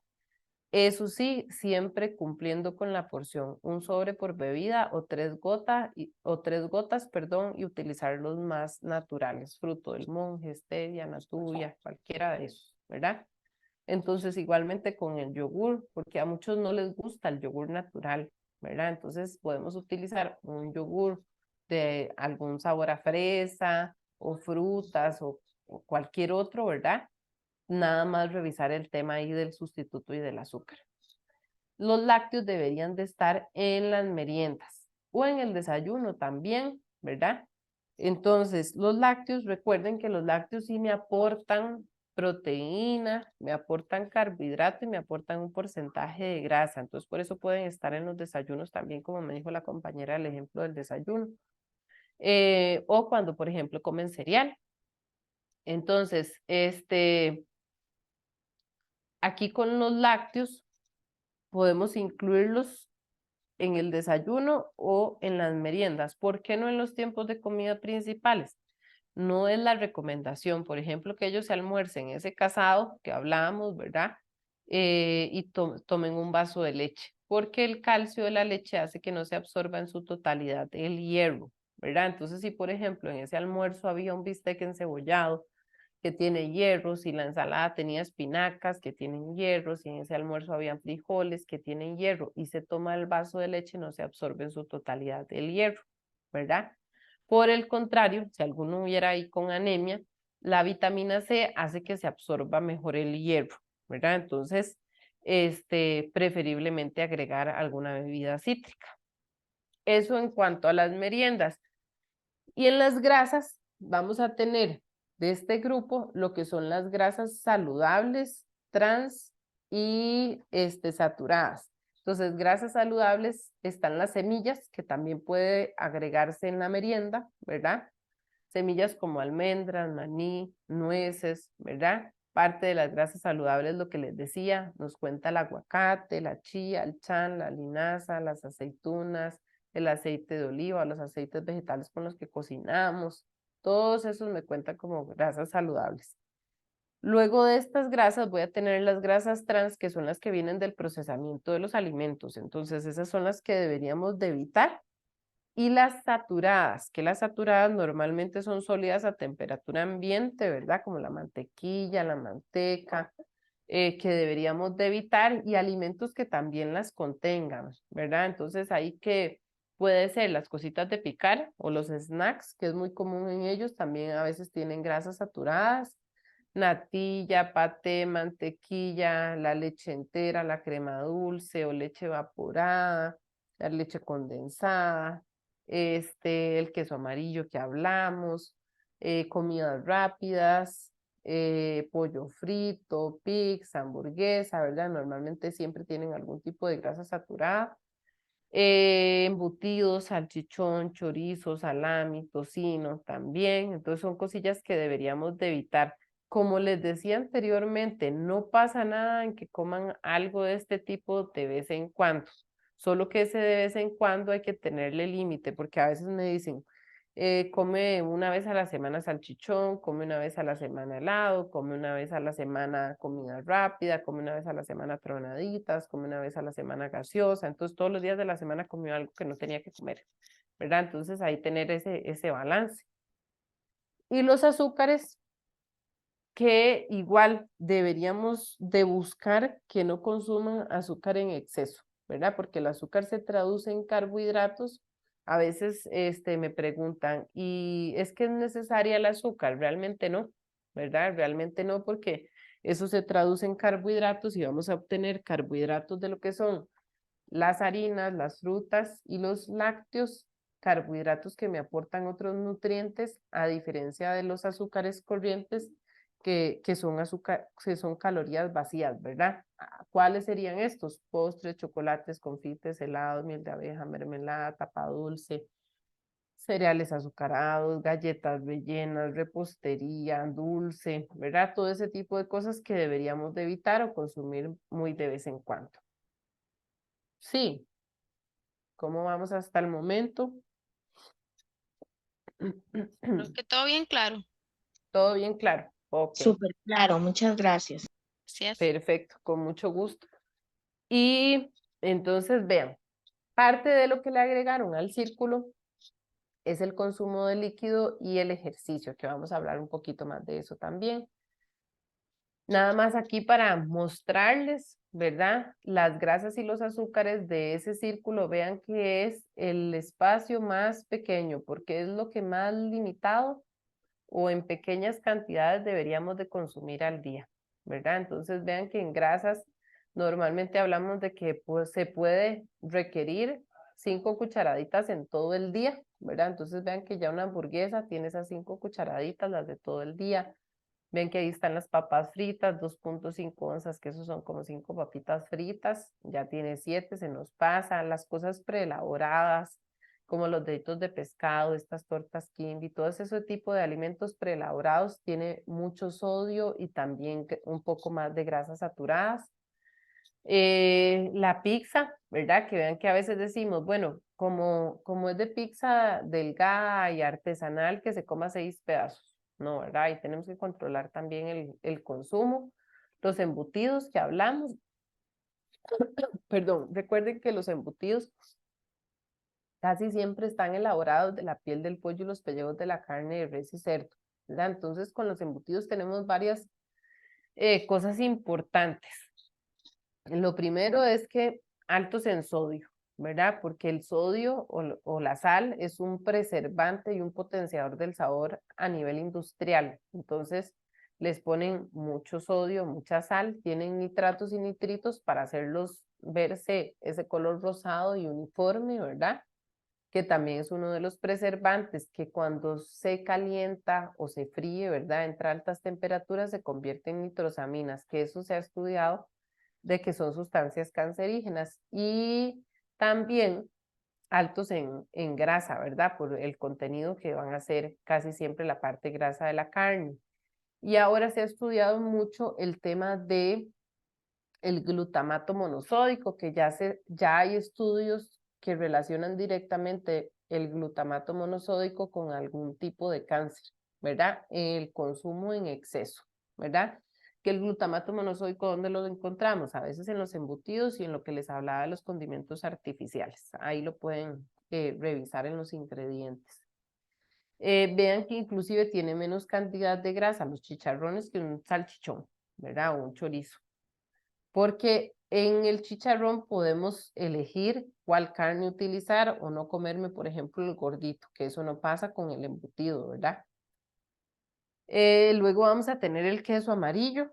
B: Eso sí, siempre cumpliendo con la porción, un sobre por bebida o tres gotas, perdón, y utilizar los más naturales, fruto del monje, stevia, natuvia, cualquiera de esos, ¿verdad? Entonces, igualmente con el yogur, porque a muchos no les gusta el yogur natural, ¿verdad? Entonces, podemos utilizar un yogur de algún sabor a fresa o frutas o cualquier otro, ¿verdad? Nada más revisar el tema ahí del sustituto y del azúcar. Los lácteos deberían de estar en las meriendas o en el desayuno también, ¿verdad? Entonces, los lácteos, recuerden que los lácteos sí me aportan proteína, me aportan carbohidrato y me aportan un porcentaje de grasa. Entonces, por eso pueden estar en los desayunos también, como me dijo la compañera, el ejemplo del desayuno. O cuando, por ejemplo, comen cereal. Entonces, aquí con los lácteos podemos incluirlos en el desayuno o en las meriendas. ¿Por qué no en los tiempos de comida principales? No es la recomendación, por ejemplo, que ellos se almuercen ese casado que hablábamos, ¿verdad? Y tomen un vaso de leche, porque el calcio de la leche hace que no se absorba en su totalidad el hierro, ¿verdad? Entonces, si por ejemplo en ese almuerzo había un bistec encebollado, que tiene hierro, si la ensalada tenía espinacas que tienen hierro, si en ese almuerzo habían frijoles que tienen hierro y se toma el vaso de leche, no se absorbe en su totalidad el hierro, ¿verdad? Por el contrario, si alguno hubiera ahí con anemia, la vitamina C hace que se absorba mejor el hierro, ¿verdad? Entonces, preferiblemente agregar alguna bebida cítrica. Eso en cuanto a las meriendas. Y en las grasas vamos a tener de este grupo lo que son las grasas saludables, trans y saturadas. Entonces, grasas saludables están las semillas, que también puede agregarse en la merienda, ¿verdad? Semillas como almendras, maní, nueces, ¿verdad? Parte de las grasas saludables, lo que les decía, nos cuenta el aguacate, la chía, el chan, la linaza, las aceitunas, el aceite de oliva, los aceites vegetales con los que cocinamos. Todos esos me cuentan como grasas saludables. Luego de estas grasas voy a tener las grasas trans, que son las que vienen del procesamiento de los alimentos. Entonces esas son las que deberíamos de evitar. Y las saturadas, que las saturadas normalmente son sólidas a temperatura ambiente, ¿verdad? Como la mantequilla, la manteca, que deberíamos de evitar, y alimentos que también las contengan, ¿verdad? Entonces ahí que puede ser las cositas de picar o los snacks, que es muy común en ellos, también a veces tienen grasas saturadas, natilla, paté, mantequilla, la leche entera, la crema dulce o leche evaporada, la leche condensada, el queso amarillo que hablamos, comidas rápidas, pollo frito, pizza, hamburguesa, ¿verdad? Normalmente siempre tienen algún tipo de grasa saturada. Embutidos, salchichón, chorizo, salami, tocino también. Entonces son cosillas que deberíamos de evitar. Como les decía anteriormente, no pasa nada en que coman algo de este tipo de vez en cuando. Solo que ese de vez en cuando hay que tenerle límite, porque a veces me dicen, come una vez a la semana salchichón, come una vez a la semana helado, come una vez a la semana comida rápida, come una vez a la semana tronaditas, come una vez a la semana gaseosa. Entonces todos los días de la semana comió algo que no tenía que comer, ¿verdad? Entonces ahí tener ese balance. Y los azúcares, que igual deberíamos de buscar que no consuman azúcar en exceso, ¿verdad? Porque el azúcar se traduce en carbohidratos. A veces me preguntan, ¿y es que es necesaria el azúcar? Realmente no, ¿verdad? Realmente no, porque eso se traduce en carbohidratos y vamos a obtener carbohidratos de lo que son las harinas, las frutas y los lácteos, carbohidratos que me aportan otros nutrientes, a diferencia de los azúcares corrientes, que son calorías vacías, ¿verdad? ¿Cuáles serían estos? Postres, chocolates, confites, helados, miel de abeja, mermelada, tapa dulce, cereales azucarados, galletas rellenas, repostería, dulce, ¿verdad? Todo ese tipo de cosas que deberíamos de evitar o consumir muy de vez en cuando. Sí, ¿cómo vamos hasta el momento?
A: Creo que todo bien claro.
B: Todo bien claro. Ok,
C: Súper claro, muchas gracias.
A: Gracias.
B: perfecto, con mucho gusto. Y entonces vean, parte de lo que le agregaron al círculo es el consumo de líquido y el ejercicio, que vamos a hablar un poquito más de eso también. Nada más aquí para mostrarles, ¿verdad? Las grasas y los azúcares de ese círculo, vean que es el espacio más pequeño, porque es lo que más limitado o en pequeñas cantidades deberíamos de consumir al día, ¿verdad? Entonces vean que en grasas normalmente hablamos de que pues, se puede requerir 5 cucharaditas en todo el día, ¿verdad? Entonces vean que ya una hamburguesa tiene esas 5 cucharaditas, las de todo el día. Ven que ahí están las papas fritas, 2.5 onzas, que esos son como 5 papitas fritas, ya tiene 7, se nos pasa. Las cosas preelaboradas, como los deditos de pescado, estas tortas Kimby, todo ese tipo de alimentos preelaborados tiene mucho sodio y también un poco más de grasas saturadas. La pizza, ¿verdad? Que vean que a veces decimos, bueno, como es de pizza delgada y artesanal, que se coma 6 pedazos. No, ¿verdad? Y tenemos que controlar también el consumo. Los embutidos que hablamos, perdón, recuerden que los embutidos casi siempre están elaborados de la piel del pollo y los pellejos de la carne de res y cerdo, ¿verdad? Entonces con los embutidos tenemos varias cosas importantes. Lo primero es que altos en sodio, ¿verdad? Porque el sodio o la sal es un preservante y un potenciador del sabor a nivel industrial. Entonces, les ponen mucho sodio, mucha sal, tienen nitratos y nitritos para hacerlos verse ese color rosado y uniforme, ¿verdad? que también es uno de los preservantes que cuando se calienta o se fríe, ¿verdad? Entra a altas temperaturas, se convierte en nitrosaminas, que eso se ha estudiado de que son sustancias cancerígenas y también altos en grasa, ¿verdad? Por el contenido que van a ser casi siempre la parte grasa de la carne. Y ahora se ha estudiado mucho el tema de el glutamato monosódico, que ya hay estudios que relacionan directamente el glutamato monosódico con algún tipo de cáncer, ¿verdad? El consumo en exceso, ¿verdad? Que el glutamato monosódico, ¿dónde lo encontramos? A veces en los embutidos y en lo que les hablaba de los condimentos artificiales. Ahí lo pueden revisar en los ingredientes. Vean que inclusive tiene menos cantidad de grasa los chicharrones que un salchichón, ¿verdad? O un chorizo. Porque en el chicharrón podemos elegir cuál carne utilizar o no comerme, por ejemplo, el gordito, que eso no pasa con el embutido, ¿verdad? Luego vamos a tener el queso amarillo,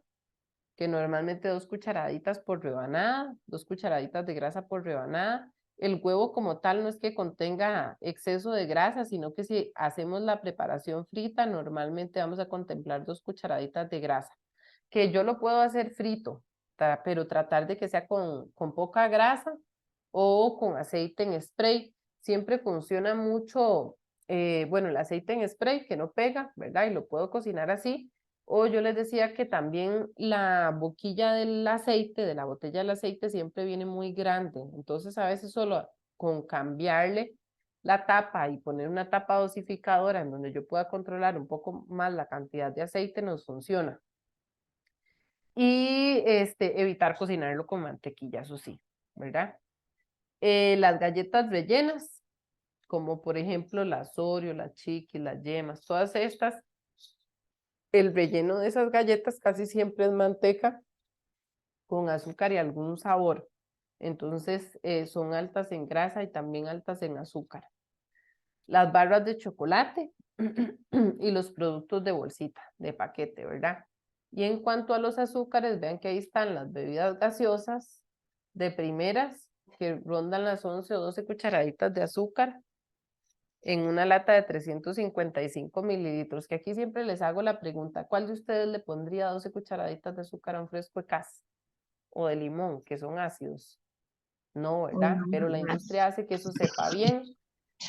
B: que normalmente 2 cucharaditas por rebanada, 2 cucharaditas de grasa por rebanada. El huevo como tal no es que contenga exceso de grasa, sino que si hacemos la preparación frita, normalmente vamos a contemplar 2 cucharaditas de grasa, que yo lo puedo hacer frito, pero tratar de que sea con poca grasa o con aceite en spray. Siempre funciona mucho, bueno, el aceite en spray que no pega, ¿verdad? Y lo puedo cocinar así. O yo les decía que también la boquilla del aceite, de la botella del aceite, siempre viene muy grande. Entonces, a veces solo con cambiarle la tapa y poner una tapa dosificadora en donde yo pueda controlar un poco más la cantidad de aceite nos funciona. Y evitar cocinarlo con mantequilla, eso sí, ¿verdad? Las galletas rellenas, como por ejemplo las Oreo, las Chiquis, las yemas, todas estas, el relleno de esas galletas casi siempre es manteca con azúcar y algún sabor. Entonces son altas en grasa y también altas en azúcar. Las barras de chocolate y los productos de bolsita, de paquete, ¿verdad? Y en cuanto a los azúcares, vean que ahí están las bebidas gaseosas de primeras, que rondan las 11 o 12 cucharaditas de azúcar en una lata de 355 mililitros, que aquí siempre les hago la pregunta, ¿cuál de ustedes le pondría 12 cucharaditas de azúcar a un fresco de casa o de limón, que son ácidos? No, ¿verdad? Pero la industria hace que eso sepa bien.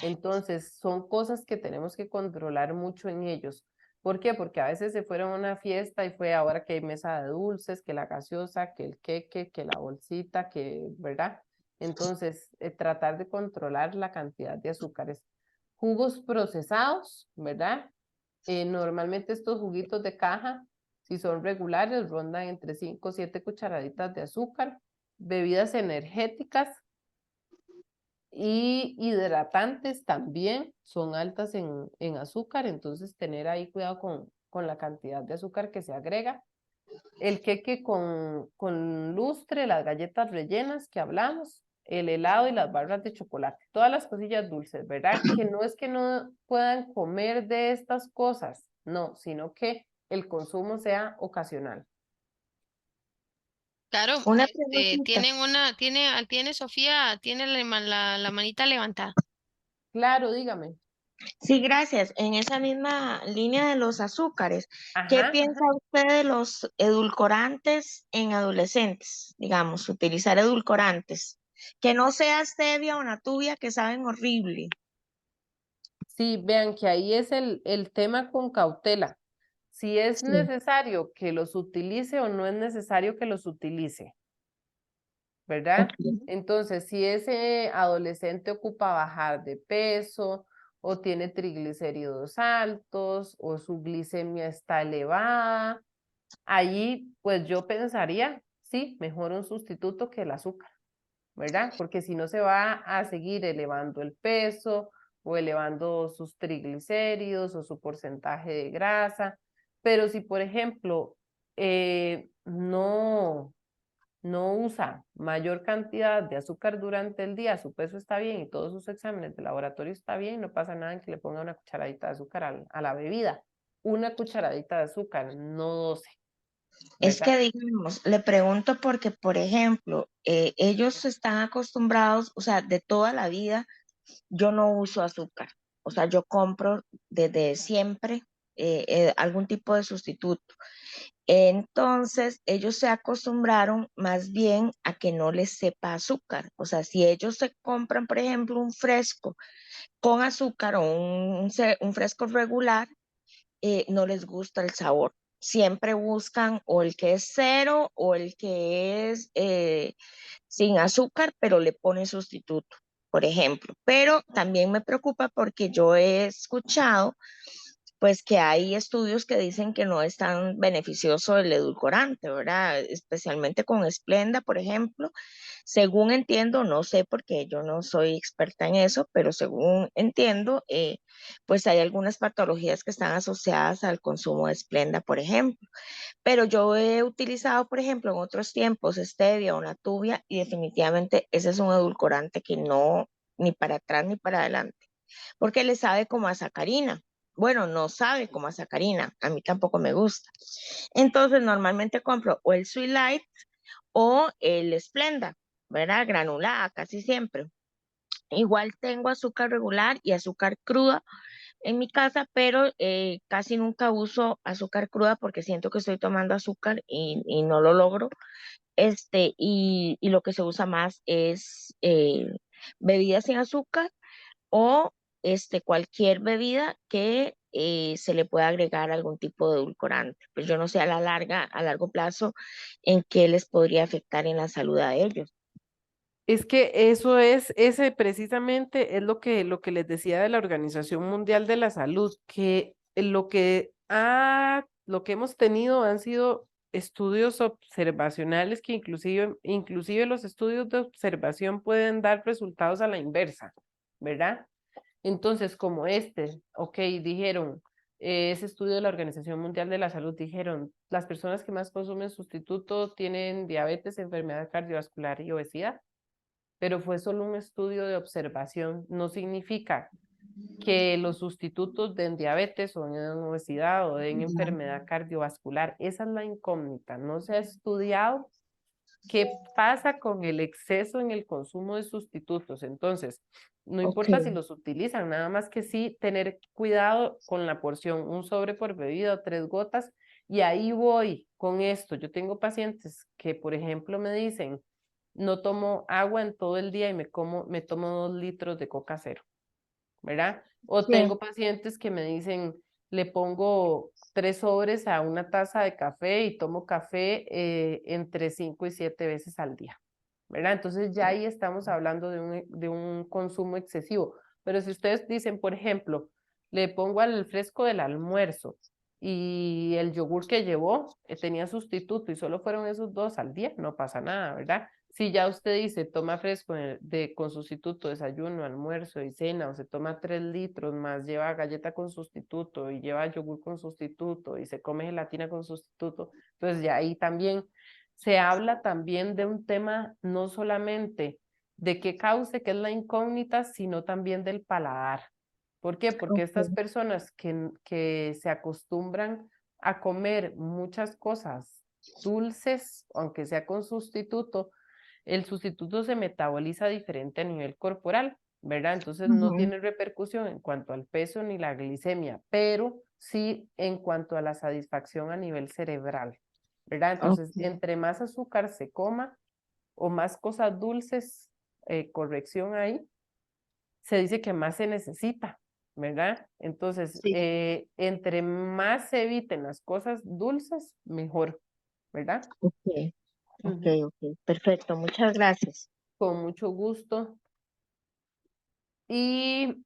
B: Entonces, son cosas que tenemos que controlar mucho en ellos. ¿Por qué? Porque a veces se fueron a una fiesta y fue ahora que hay mesa de dulces, que la gaseosa, que el queque, que la bolsita, que, ¿verdad? Entonces, tratar de controlar la cantidad de azúcares. Jugos procesados, ¿verdad? Normalmente estos juguitos de caja, si son regulares, rondan entre 5 o 7 cucharaditas de azúcar. Bebidas energéticas, y hidratantes también son altas en azúcar, entonces tener ahí cuidado con la cantidad de azúcar que se agrega. El queque con lustre, las galletas rellenas que hablamos, el helado y las barras de chocolate, todas las cosillas dulces, ¿verdad? Que no es que no puedan comer de estas cosas, no, sino que el consumo sea ocasional.
A: Claro,
C: Una preguntita.
A: tiene Sofía, tiene la manita levantada.
B: Claro, dígame.
C: Sí, gracias. En esa misma línea de los azúcares, ¿qué
B: Ajá,
C: piensa usted de los edulcorantes en adolescentes? Digamos, utilizar edulcorantes. Que no sea stevia o natuvia que saben horrible.
B: sí, vean que ahí es el tema con cautela. Si es
C: Sí.
B: necesario que los utilice o no es necesario que los utilice, ¿verdad?
C: Ok.
B: Entonces, si ese adolescente ocupa bajar de peso o tiene triglicéridos altos o su glicemia está elevada, allí pues yo pensaría, sí, mejor un sustituto que el azúcar, ¿verdad? Porque si no se va a seguir elevando el peso o elevando sus triglicéridos o su porcentaje de grasa. Pero si, por ejemplo, no usa mayor cantidad de azúcar durante el día, su peso está bien y todos sus exámenes de laboratorio está bien, no pasa nada en que le ponga una cucharadita de azúcar a la bebida. Una cucharadita de azúcar, no 12,
C: Es
B: ¿verdad?
C: que, digamos, le pregunto porque, por ejemplo, ellos están acostumbrados, o sea, de toda la vida yo no uso azúcar. O sea, yo compro desde siempre algún tipo de sustituto. Entonces, ellos se acostumbraron más bien a que no les sepa azúcar. O sea, si ellos se compran, por ejemplo, un fresco con azúcar o un fresco regular, no les gusta el sabor. Siempre buscan o el que es cero o el que es sin azúcar, pero le ponen sustituto, por ejemplo. Pero también me preocupa porque yo he escuchado pues que hay estudios que dicen que no es tan beneficioso el edulcorante, ¿verdad? Especialmente con Splenda, por ejemplo. Según entiendo, no sé porque yo no soy experta en eso, pero según entiendo, pues hay algunas patologías que están asociadas al consumo de Splenda, por ejemplo. Pero yo he utilizado, por ejemplo, en otros tiempos, stevia o natuvia y definitivamente ese es un edulcorante que no, ni para atrás ni para adelante, porque le sabe como a sacarina. Bueno, no sabe como a sacarina, a mí tampoco me gusta. Entonces, normalmente compro o el Sweet Light o el Splenda, ¿verdad? Granulada casi siempre. Igual tengo azúcar regular y azúcar cruda en mi casa, pero casi nunca uso azúcar cruda porque siento que estoy tomando azúcar y no lo logro. Y lo que se usa más es bebidas sin azúcar o cualquier bebida que se le pueda agregar algún tipo de edulcorante. Pues yo no sé a largo plazo, en qué les podría afectar en la salud a ellos.
B: Es que eso es, ese precisamente es lo que les decía de la Organización Mundial de la Salud, que lo que hemos tenido han sido estudios observacionales que inclusive los estudios de observación pueden dar resultados a la inversa, ¿verdad? Entonces, como ok, dijeron, ese estudio de la Organización Mundial de la Salud dijeron, las personas que más consumen sustitutos tienen diabetes, enfermedad cardiovascular y obesidad, pero fue solo un estudio de observación, no significa que los sustitutos den diabetes o den obesidad o den enfermedad cardiovascular. Esa es la incógnita, no se ha estudiado qué pasa con el exceso en el consumo de sustitutos. Entonces, no
C: Ok,
B: importa si los utilizan, nada más que sí tener cuidado con la porción, un sobre por bebida o 3 gotas. Y ahí voy con esto. Yo tengo pacientes que, por ejemplo, me dicen, no tomo agua en todo el día y me tomo 2 litros de coca cero, ¿verdad? O
C: sí,
B: tengo pacientes que me dicen, le pongo 3 sobres a una taza de café y tomo café entre 5 y 7 veces al día, ¿verdad? Entonces ya ahí estamos hablando de un consumo excesivo. Pero si ustedes dicen, por ejemplo, le pongo al fresco del almuerzo y el yogur que llevó tenía sustituto y solo fueron esos 2 al día, no pasa nada, ¿verdad? Si ya usted dice, toma fresco con sustituto, desayuno, almuerzo y cena, o se toma 3 litros más, lleva galleta con sustituto y lleva yogur con sustituto y se come gelatina con sustituto, entonces ya ahí también se habla también de un tema no solamente de qué cause, que es la incógnita, sino también del paladar. ¿Por qué? Porque estas
C: ok,
B: personas que se acostumbran a comer muchas cosas dulces, aunque sea con sustituto, el sustituto se metaboliza diferente a nivel corporal, ¿verdad? Entonces no
C: ujú,
B: tiene repercusión en cuanto al peso ni la glicemia, pero sí en cuanto a la satisfacción a nivel cerebral, ¿verdad? Entonces,
C: ok,
B: entre más azúcar se coma o más cosas dulces, corrección ahí, se dice que más se necesita, ¿verdad? Entonces,
C: sí,
B: entre más se eviten las cosas dulces, mejor, ¿verdad?
C: ok, ok,
B: Ujú.
C: ok, perfecto, muchas gracias.
B: Con mucho gusto. Y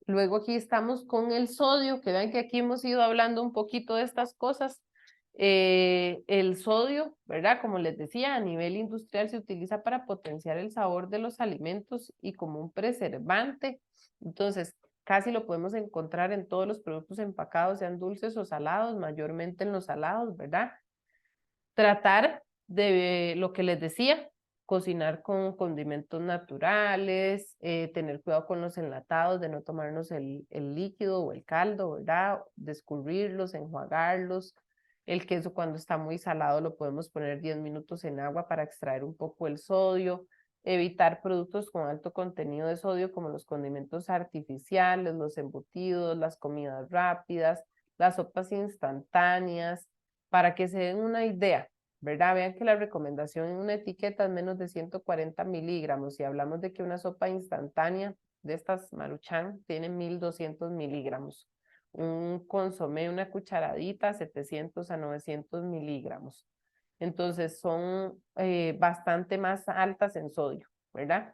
B: luego aquí estamos con el sodio, que vean que aquí hemos ido hablando un poquito de estas cosas. El sodio, ¿verdad? Como les decía, a nivel industrial se utiliza para potenciar el sabor de los alimentos y como un preservante. Entonces, casi lo podemos encontrar en todos los productos empacados, sean dulces o salados, mayormente en los salados, ¿verdad? Tratar de lo que les decía, cocinar con condimentos naturales, tener cuidado con los enlatados, de no tomarnos el líquido o el caldo, ¿verdad? Descubrirlos, enjuagarlos. El queso cuando está muy salado lo podemos poner 10 minutos en agua para extraer un poco el sodio. evitar productos con alto contenido de sodio como los condimentos artificiales, los embutidos, las comidas rápidas, las sopas instantáneas, para que se den una idea, ¿verdad? Vean que la recomendación en una etiqueta es menos de 140 miligramos. Si hablamos de que una sopa instantánea de estas Maruchan tiene 1200 miligramos. Un consomé, una cucharadita, 700 a 900 miligramos. Entonces son bastante más altas en sodio, ¿verdad?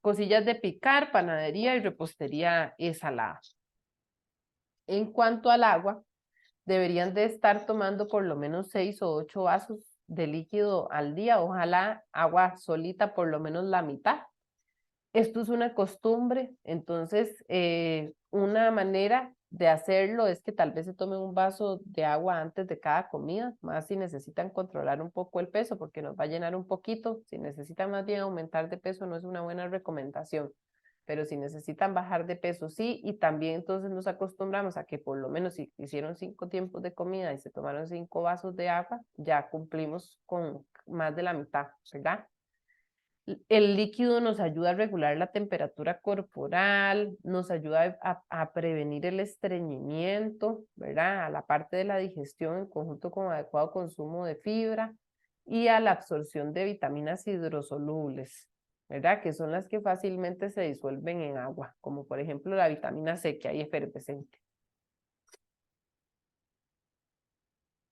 B: Cosillas de picar, panadería y repostería salada. En cuanto al agua, deberían de estar tomando por lo menos 6 o 8 vasos de líquido al día, ojalá agua solita por lo menos la mitad. Esto es una costumbre, entonces una manera de hacerlo es que tal vez se tomen un vaso de agua antes de cada comida, más si necesitan controlar un poco el peso, porque nos va a llenar un poquito. Si necesitan más bien aumentar de peso, no es una buena recomendación, pero si necesitan bajar de peso, sí, y también entonces nos acostumbramos a que por lo menos si hicieron 5 tiempos de comida y se tomaron 5 vasos de agua, ya cumplimos con más de la mitad, ¿verdad? El líquido nos ayuda a regular la temperatura corporal, nos ayuda a prevenir el estreñimiento, ¿verdad? A la parte de la digestión en conjunto con adecuado consumo de fibra y a la absorción de vitaminas hidrosolubles, ¿verdad? Que son las que fácilmente se disuelven en agua, como por ejemplo la vitamina C que hay efervescente.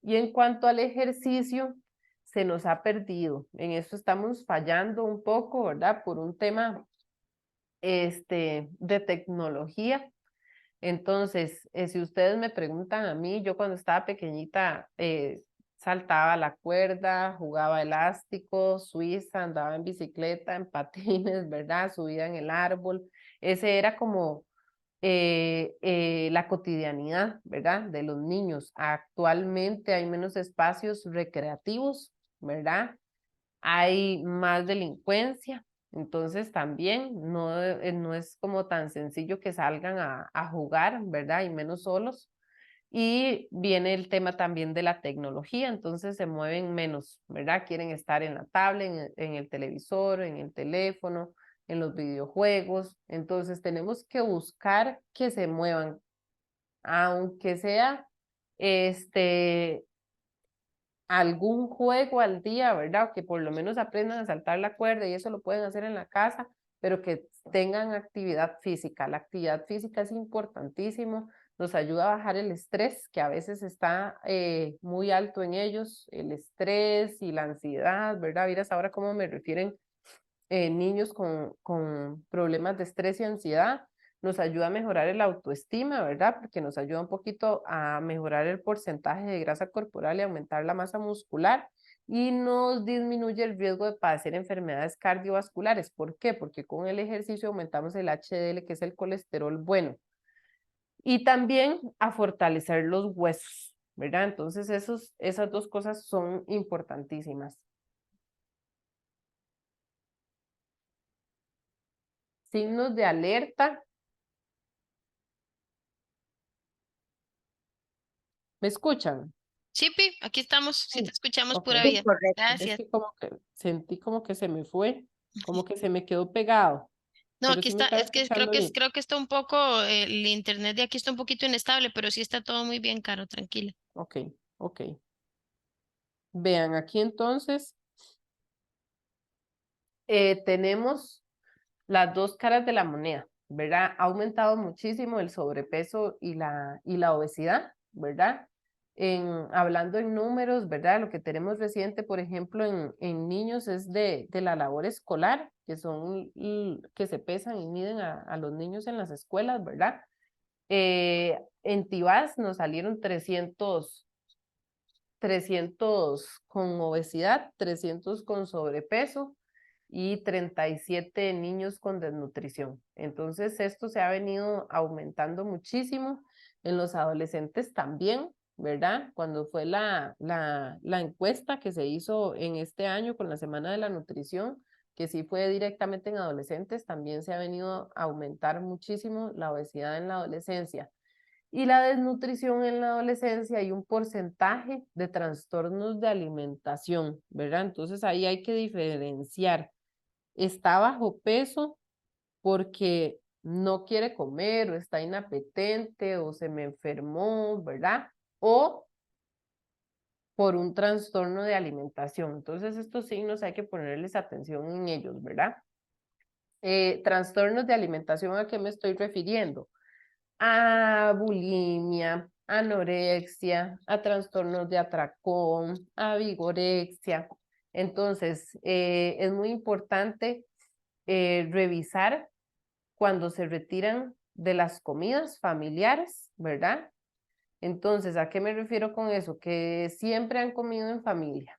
B: Y en cuanto al ejercicio, se nos ha perdido. En eso estamos fallando un poco, ¿verdad? Por un tema de tecnología. Entonces, si ustedes me preguntan a mí, yo cuando estaba pequeñita saltaba la cuerda, jugaba elástico, suiza, andaba en bicicleta, en patines, ¿verdad? Subía en el árbol. Ese era como la cotidianidad, ¿verdad? De los niños. Actualmente hay menos espacios recreativos, ¿verdad? Hay más delincuencia, entonces también no es como tan sencillo que salgan a jugar, ¿verdad? Y menos solos. Y viene el tema también de la tecnología, entonces se mueven menos, ¿verdad? Quieren estar en la tablet, en el televisor, en el teléfono, en los videojuegos. Entonces tenemos que buscar que se muevan, aunque sea algún juego al día, ¿verdad? Que por lo menos aprendan a saltar la cuerda y eso lo pueden hacer en la casa, pero que tengan actividad física. La actividad física es importantísimo, nos ayuda a bajar el estrés, que a veces está muy alto en ellos, el estrés y la ansiedad, ¿verdad? Miras ahora cómo me refieren niños con problemas de estrés y ansiedad. Nos ayuda a mejorar el autoestima, ¿verdad? Porque nos ayuda un poquito a mejorar el porcentaje de grasa corporal y aumentar la masa muscular. Y nos disminuye el riesgo de padecer enfermedades cardiovasculares. ¿Por qué? Porque con el ejercicio aumentamos el HDL, que es el colesterol bueno. Y también a fortalecer los huesos, ¿verdad? Entonces esas dos cosas son importantísimas. Signos de alerta. ¿Me escuchan?
A: Sí, Pi, aquí estamos, sí te escuchamos
B: Ok.
A: pura
C: Sí,
A: vida.
C: correcto.
B: Es
A: Gracias.
B: que como que sentí como que se me fue, como que se me quedó pegado,
A: No,
B: pero
A: aquí
B: sí me
A: está,
B: estaba
A: es que
B: escuchando bien.
A: creo que está un poco, el internet de aquí está un poquito inestable, pero sí está todo muy bien, Caro, tranquila.
B: Ok, ok. Vean, aquí entonces tenemos las dos caras de la moneda, ¿verdad? Ha aumentado muchísimo el sobrepeso y la obesidad, ¿verdad? Hablando en números, ¿verdad? Lo que tenemos reciente, por ejemplo, en niños es de la labor escolar, que son que se pesan y miden a los niños en las escuelas, ¿verdad? En Tibás nos salieron 300 con obesidad, 300 con sobrepeso y 37 niños con desnutrición. Entonces, esto se ha venido aumentando muchísimo en los adolescentes también, ¿verdad? Cuando fue la encuesta que se hizo en este año con la Semana de la Nutrición, que sí fue directamente en adolescentes, también se ha venido a aumentar muchísimo la obesidad en la adolescencia. Y la desnutrición en la adolescencia, hay un porcentaje de trastornos de alimentación, ¿verdad? Entonces ahí hay que diferenciar. Está bajo peso porque no quiere comer o está inapetente o se me enfermó, ¿verdad? O por un trastorno de alimentación. Entonces estos signos hay que ponerles atención en ellos, ¿verdad? Trastornos de alimentación, ¿a qué me estoy refiriendo? A bulimia, anorexia, a trastornos de atracón, a vigorexia. Entonces, es muy importante revisar cuando se retiran de las comidas familiares, ¿verdad? Entonces, ¿a qué me refiero con eso? Que siempre han comido en familia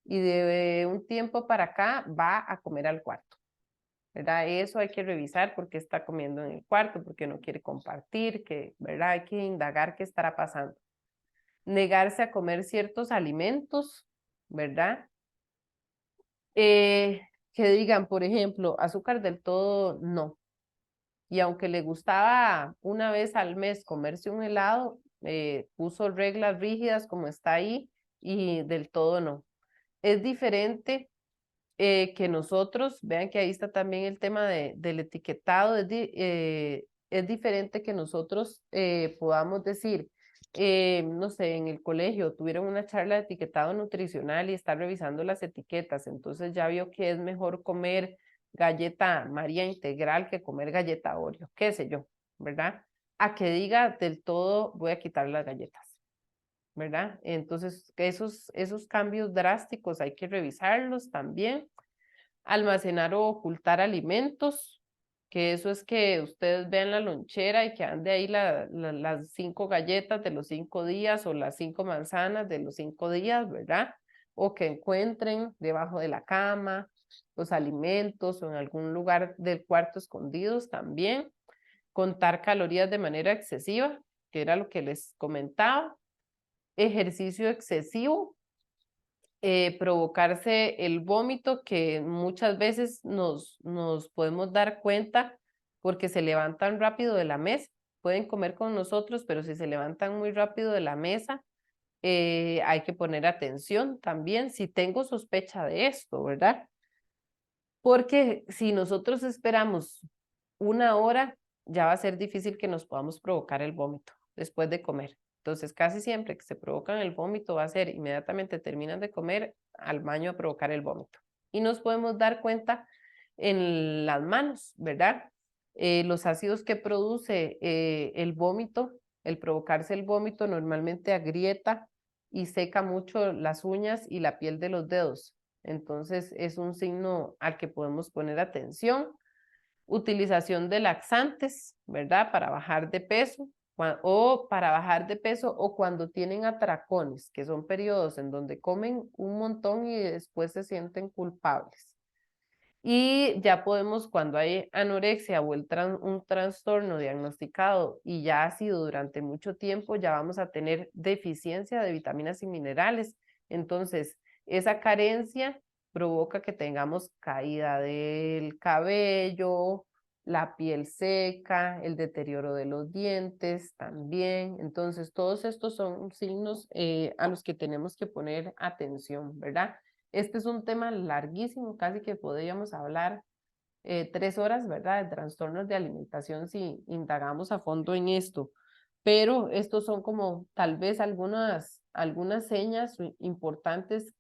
B: y de un tiempo para acá va a comer al cuarto, ¿verdad? Eso hay que revisar porque está comiendo en el cuarto, porque no quiere compartir, que, ¿verdad? Hay que indagar qué estará pasando. Negarse a comer ciertos alimentos, ¿verdad? Que digan, por ejemplo, azúcar del todo, no. Y aunque le gustaba una vez al mes comerse un helado, puso reglas rígidas como está ahí y del todo no. Es diferente que nosotros, vean que ahí está también el tema del etiquetado, es diferente que nosotros podamos decir, no sé, en el colegio tuvieron una charla de etiquetado nutricional y está revisando las etiquetas, entonces ya vio que es mejor comer galleta María integral que comer galleta Oreo, qué sé yo, ¿verdad? A que diga del todo voy a quitar las galletas, ¿verdad? Entonces esos cambios drásticos hay que revisarlos también. Almacenar o ocultar alimentos, que eso es que ustedes vean la lonchera y que ande ahí las 5 galletas de los 5 días o las 5 manzanas de los 5 días, ¿verdad? O que encuentren debajo de la cama los alimentos o en algún lugar del cuarto escondidos también. Contar calorías de manera excesiva, que era lo que les comentaba. Ejercicio excesivo, provocarse el vómito, que muchas veces nos podemos dar cuenta porque se levantan rápido de la mesa. Pueden comer con nosotros, pero si se levantan muy rápido de la mesa, hay que poner atención también si tengo sospecha de esto, ¿verdad? Porque si nosotros esperamos una hora, ya va a ser difícil que nos podamos provocar el vómito después de comer. Entonces, casi siempre que se provocan el vómito va a ser inmediatamente terminan de comer al baño a provocar el vómito. Y nos podemos dar cuenta en las manos, ¿verdad? Los ácidos que produce el vómito, el provocarse el vómito normalmente agrieta y seca mucho las uñas y la piel de los dedos. Entonces, es un signo al que podemos poner atención. Utilización de laxantes, ¿verdad? Para bajar de peso o para bajar de peso o cuando tienen atracones, que son periodos en donde comen un montón y después se sienten culpables. Y ya podemos, cuando hay anorexia o un trastorno diagnosticado y ya ha sido durante mucho tiempo, ya vamos a tener deficiencia de vitaminas y minerales. Entonces, esa carencia provoca que tengamos caída del cabello, la piel seca, el deterioro de los dientes también. Entonces, todos estos son signos a los que tenemos que poner atención, ¿verdad? Este es un tema larguísimo, casi que podríamos hablar 3 horas, ¿verdad? De trastornos de alimentación si indagamos a fondo en esto. Pero estos son como tal vez algunas señas importantes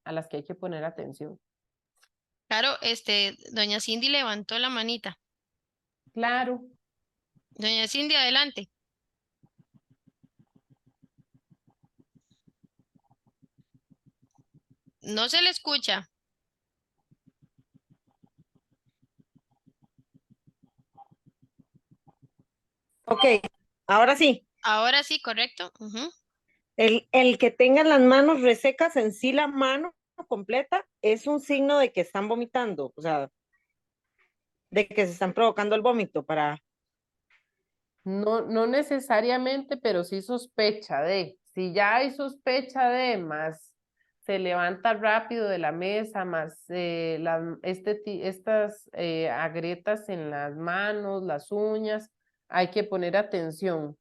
B: a las que hay que poner atención.
A: Claro, doña Cindy levantó la manita.
B: Claro.
A: Doña Cindy, adelante. No se le escucha.
E: Ok, ahora sí.
A: Ahora sí, correcto.
E: El que tenga las manos resecas en sí, la mano completa, es un signo de que están vomitando, o sea, de que se están provocando el vómito para...
B: No necesariamente, pero sí sospecha de. Si ya hay sospecha de, más se levanta rápido de la mesa, más estas agrietas en las manos, las uñas, hay que poner atención.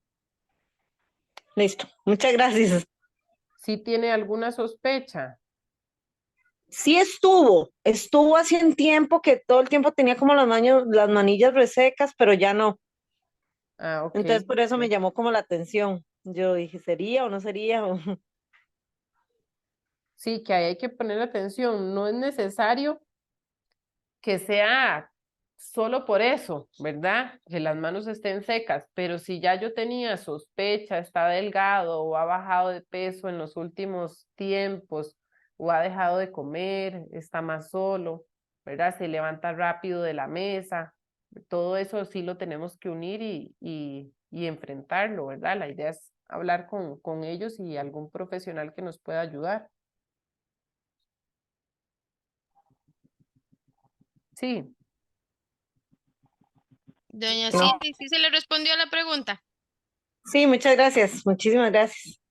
E: Listo. Muchas gracias.
B: ¿Sí tiene alguna sospecha?
E: Sí estuvo hace un tiempo que todo el tiempo tenía como las manillas resecas, pero ya no.
B: Ah, ok.
E: Entonces por eso me
B: ok.
E: llamó como la atención. Yo dije, ¿sería o no sería?
B: Sí, que ahí hay que poner atención. No es necesario que sea solo por eso, ¿verdad? Que las manos estén secas, pero si ya yo tenía sospecha, está delgado o ha bajado de peso en los últimos tiempos o ha dejado de comer, está más solo, ¿verdad? Se levanta rápido de la mesa, todo eso sí lo tenemos que unir y enfrentarlo, ¿verdad? La idea es hablar con ellos y algún profesional que nos pueda ayudar. Sí,
A: Doña
E: No.
A: Cindy, ¿sí se le respondió a la pregunta?
E: Sí, muchas gracias. Muchísimas gracias.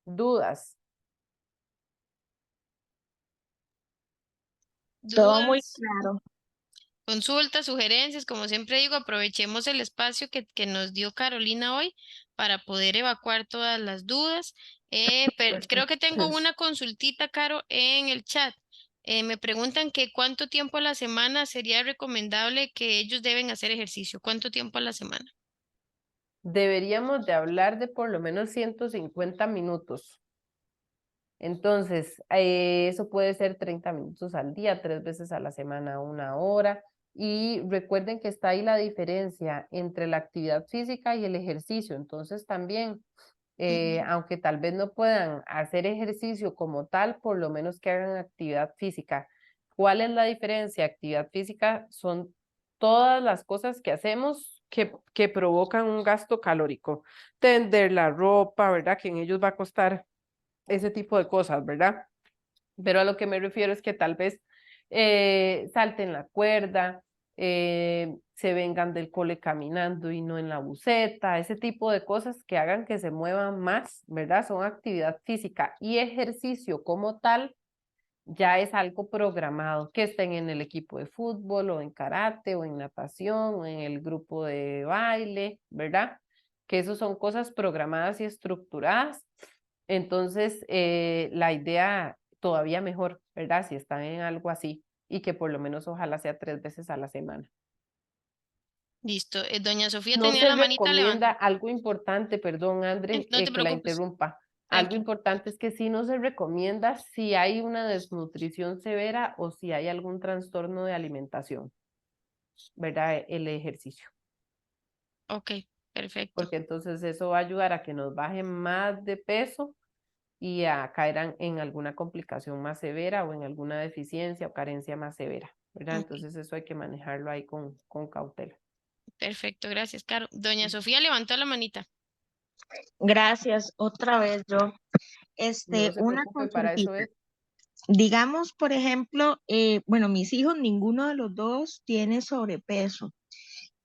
B: dudas.
C: Todo muy
A: ¿Dudas?
C: claro.
A: Consultas, sugerencias, como siempre digo, aprovechemos el espacio que nos dio Carolina hoy para poder evacuar todas las dudas. Pero creo que tengo una consultita, Caro, en el chat. Me preguntan que cuánto tiempo a la semana sería recomendable que ellos deben hacer ejercicio. ¿Cuánto tiempo a la semana?
B: Deberíamos de hablar de por lo menos 150 minutos. Entonces, eso puede ser 30 minutos al día, 3 veces a la semana, 1 hora. Y recuerden que está ahí la diferencia entre la actividad física y el ejercicio. Entonces, también, aunque tal vez no puedan hacer ejercicio como tal, por lo menos que hagan actividad física. ¿Cuál es la diferencia? Actividad física son todas las cosas que hacemos que provocan un gasto calórico. Tender la ropa, ¿verdad? Que en ellos va a costar ese tipo de cosas, ¿verdad? Pero a lo que me refiero es que tal vez salten la cuerda, se vengan del cole caminando y no en la buseta, ese tipo de cosas que hagan que se muevan más, ¿verdad? Son actividad física y ejercicio como tal ya es algo programado, que estén en el equipo de fútbol o en karate o en natación o en el grupo de baile, ¿verdad? Que eso son cosas programadas y estructuradas. Entonces, la idea todavía mejor, ¿verdad? Si están en algo así y que por lo menos ojalá sea 3 veces a la semana.
A: Listo. Doña Sofía
B: No
A: tenía
B: se
A: la manita
B: recomienda
A: levantada.
B: algo importante, perdón, André,
A: No te
B: que la
A: preocupes.
B: interrumpa. Algo
A: Tranqui.
B: importante es que sí no se recomienda si hay una desnutrición severa o si hay algún trastorno de alimentación, ¿verdad? El ejercicio,
A: Ok, perfecto.
B: porque entonces eso va a ayudar a que nos baje más de peso y a caer en alguna complicación más severa o en alguna deficiencia o carencia más severa, ¿verdad?
A: Ok,
B: Entonces eso hay que manejarlo ahí con cautela.
A: perfecto. Gracias, Caro. Doña Sofía levantó la manita.
C: Gracias. Otra vez yo.
B: No se
C: Una
B: preocupe, para eso
C: consultita.
B: es.
C: Digamos, por ejemplo, bueno, mis hijos, ninguno de los dos tiene sobrepeso.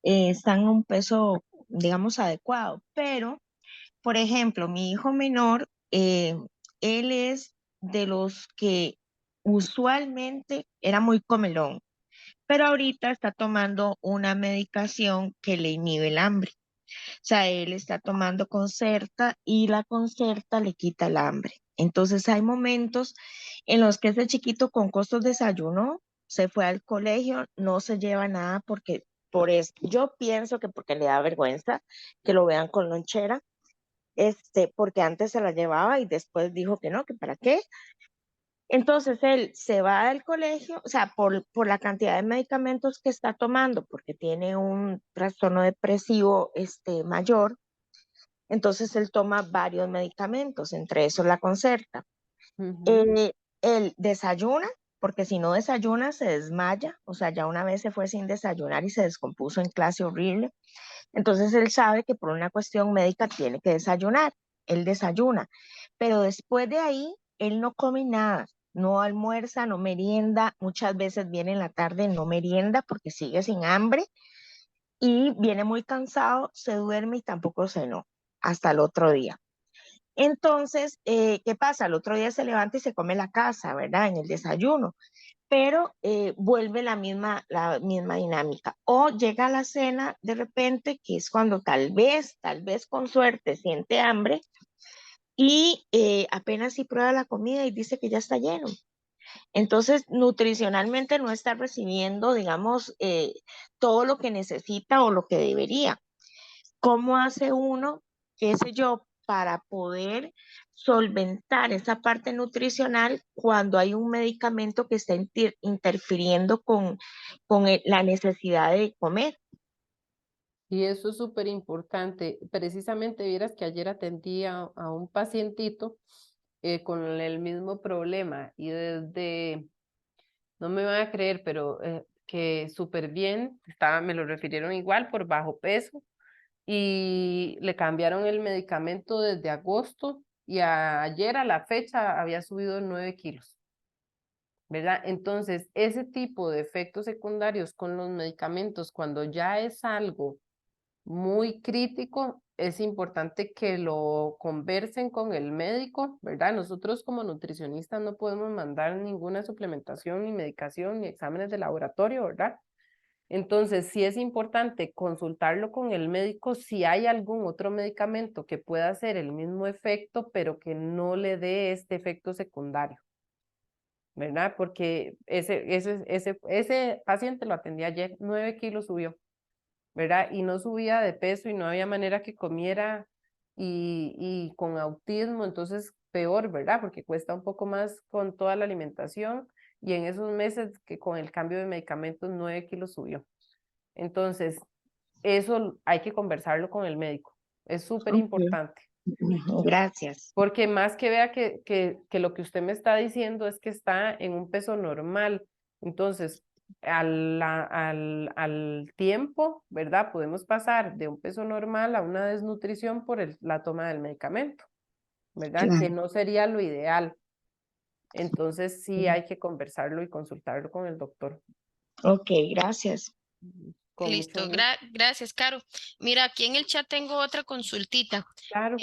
C: Están en un peso, digamos, adecuado. Pero, por ejemplo, mi hijo menor, él es de los que usualmente era muy comelón, pero ahorita está tomando una medicación que le inhibe el hambre. O sea, él está tomando Concerta y la Concerta le quita el hambre. Entonces hay momentos en los que ese chiquito con costos desayunó, se fue al colegio, no se lleva nada porque por eso, yo pienso que porque le da vergüenza que lo vean con lonchera, porque antes se la llevaba y después dijo que no, que para qué. Entonces él se va del colegio, o sea, por la cantidad de medicamentos que está tomando, porque tiene un trastorno depresivo mayor, entonces él toma varios medicamentos, entre esos la Concerta.
B: Ujú.
C: Eh, Él desayuna, porque si no desayuna se desmaya, o sea, ya una vez se fue sin desayunar y se descompuso en clase horrible. Entonces él sabe que por una cuestión médica tiene que desayunar. Él desayuna, pero después de ahí él no come nada. No almuerza, no merienda, muchas veces viene en la tarde, no merienda porque sigue sin hambre y viene muy cansado, se duerme y tampoco cenó hasta el otro día. Entonces, ¿qué pasa? El otro día se levanta y se come la casa, ¿verdad? En el desayuno, pero vuelve la misma dinámica. O llega a la cena de repente, que es cuando tal vez con suerte siente hambre y apenas si prueba la comida y dice que ya está lleno. Entonces, nutricionalmente no está recibiendo, digamos, todo lo que necesita o lo que debería. ¿Cómo hace uno, qué sé yo, para poder solventar esa parte nutricional cuando hay un medicamento que está interfiriendo con la necesidad de comer?
B: Y eso es súper importante. Precisamente vieras que ayer atendí a un pacientito con el mismo problema y desde, no me van a creer, pero que súper bien, estaba, me lo refirieron igual por bajo peso y le cambiaron el medicamento desde agosto y ayer a la fecha había subido 9 kilos, ¿verdad? Entonces, ese tipo de efectos secundarios con los medicamentos, cuando ya es algo muy crítico, es importante que lo conversen con el médico, ¿verdad? Nosotros como nutricionistas no podemos mandar ninguna suplementación, ni medicación, ni exámenes de laboratorio, ¿verdad? Entonces, sí es importante consultarlo con el médico si hay algún otro medicamento que pueda hacer el mismo efecto, pero que no le dé este efecto secundario, ¿verdad? Porque ese paciente lo atendí ayer, 9 kilos subió, ¿verdad? Y no subía de peso y no había manera que comiera y con autismo, entonces peor, ¿verdad? Porque cuesta un poco más con toda la alimentación y en esos meses que con el cambio de medicamentos 9 kilos subió. Entonces, eso hay que conversarlo con el médico. Es súper
C: Ok.
B: importante.
C: Gracias.
B: Porque más que vea que lo que usted me está diciendo es que está en un peso normal. Entonces, al tiempo, ¿verdad? Podemos pasar de un peso normal a una desnutrición por la toma del medicamento, ¿verdad? Que
C: Claro.
B: no sería lo ideal. Entonces, sí hay que conversarlo y consultarlo con el doctor.
C: Ok, gracias.
B: Con mucho
A: Listo,
B: gusto.
A: gracias, Caro. Mira, aquí en el chat tengo otra consultita.
B: Claro.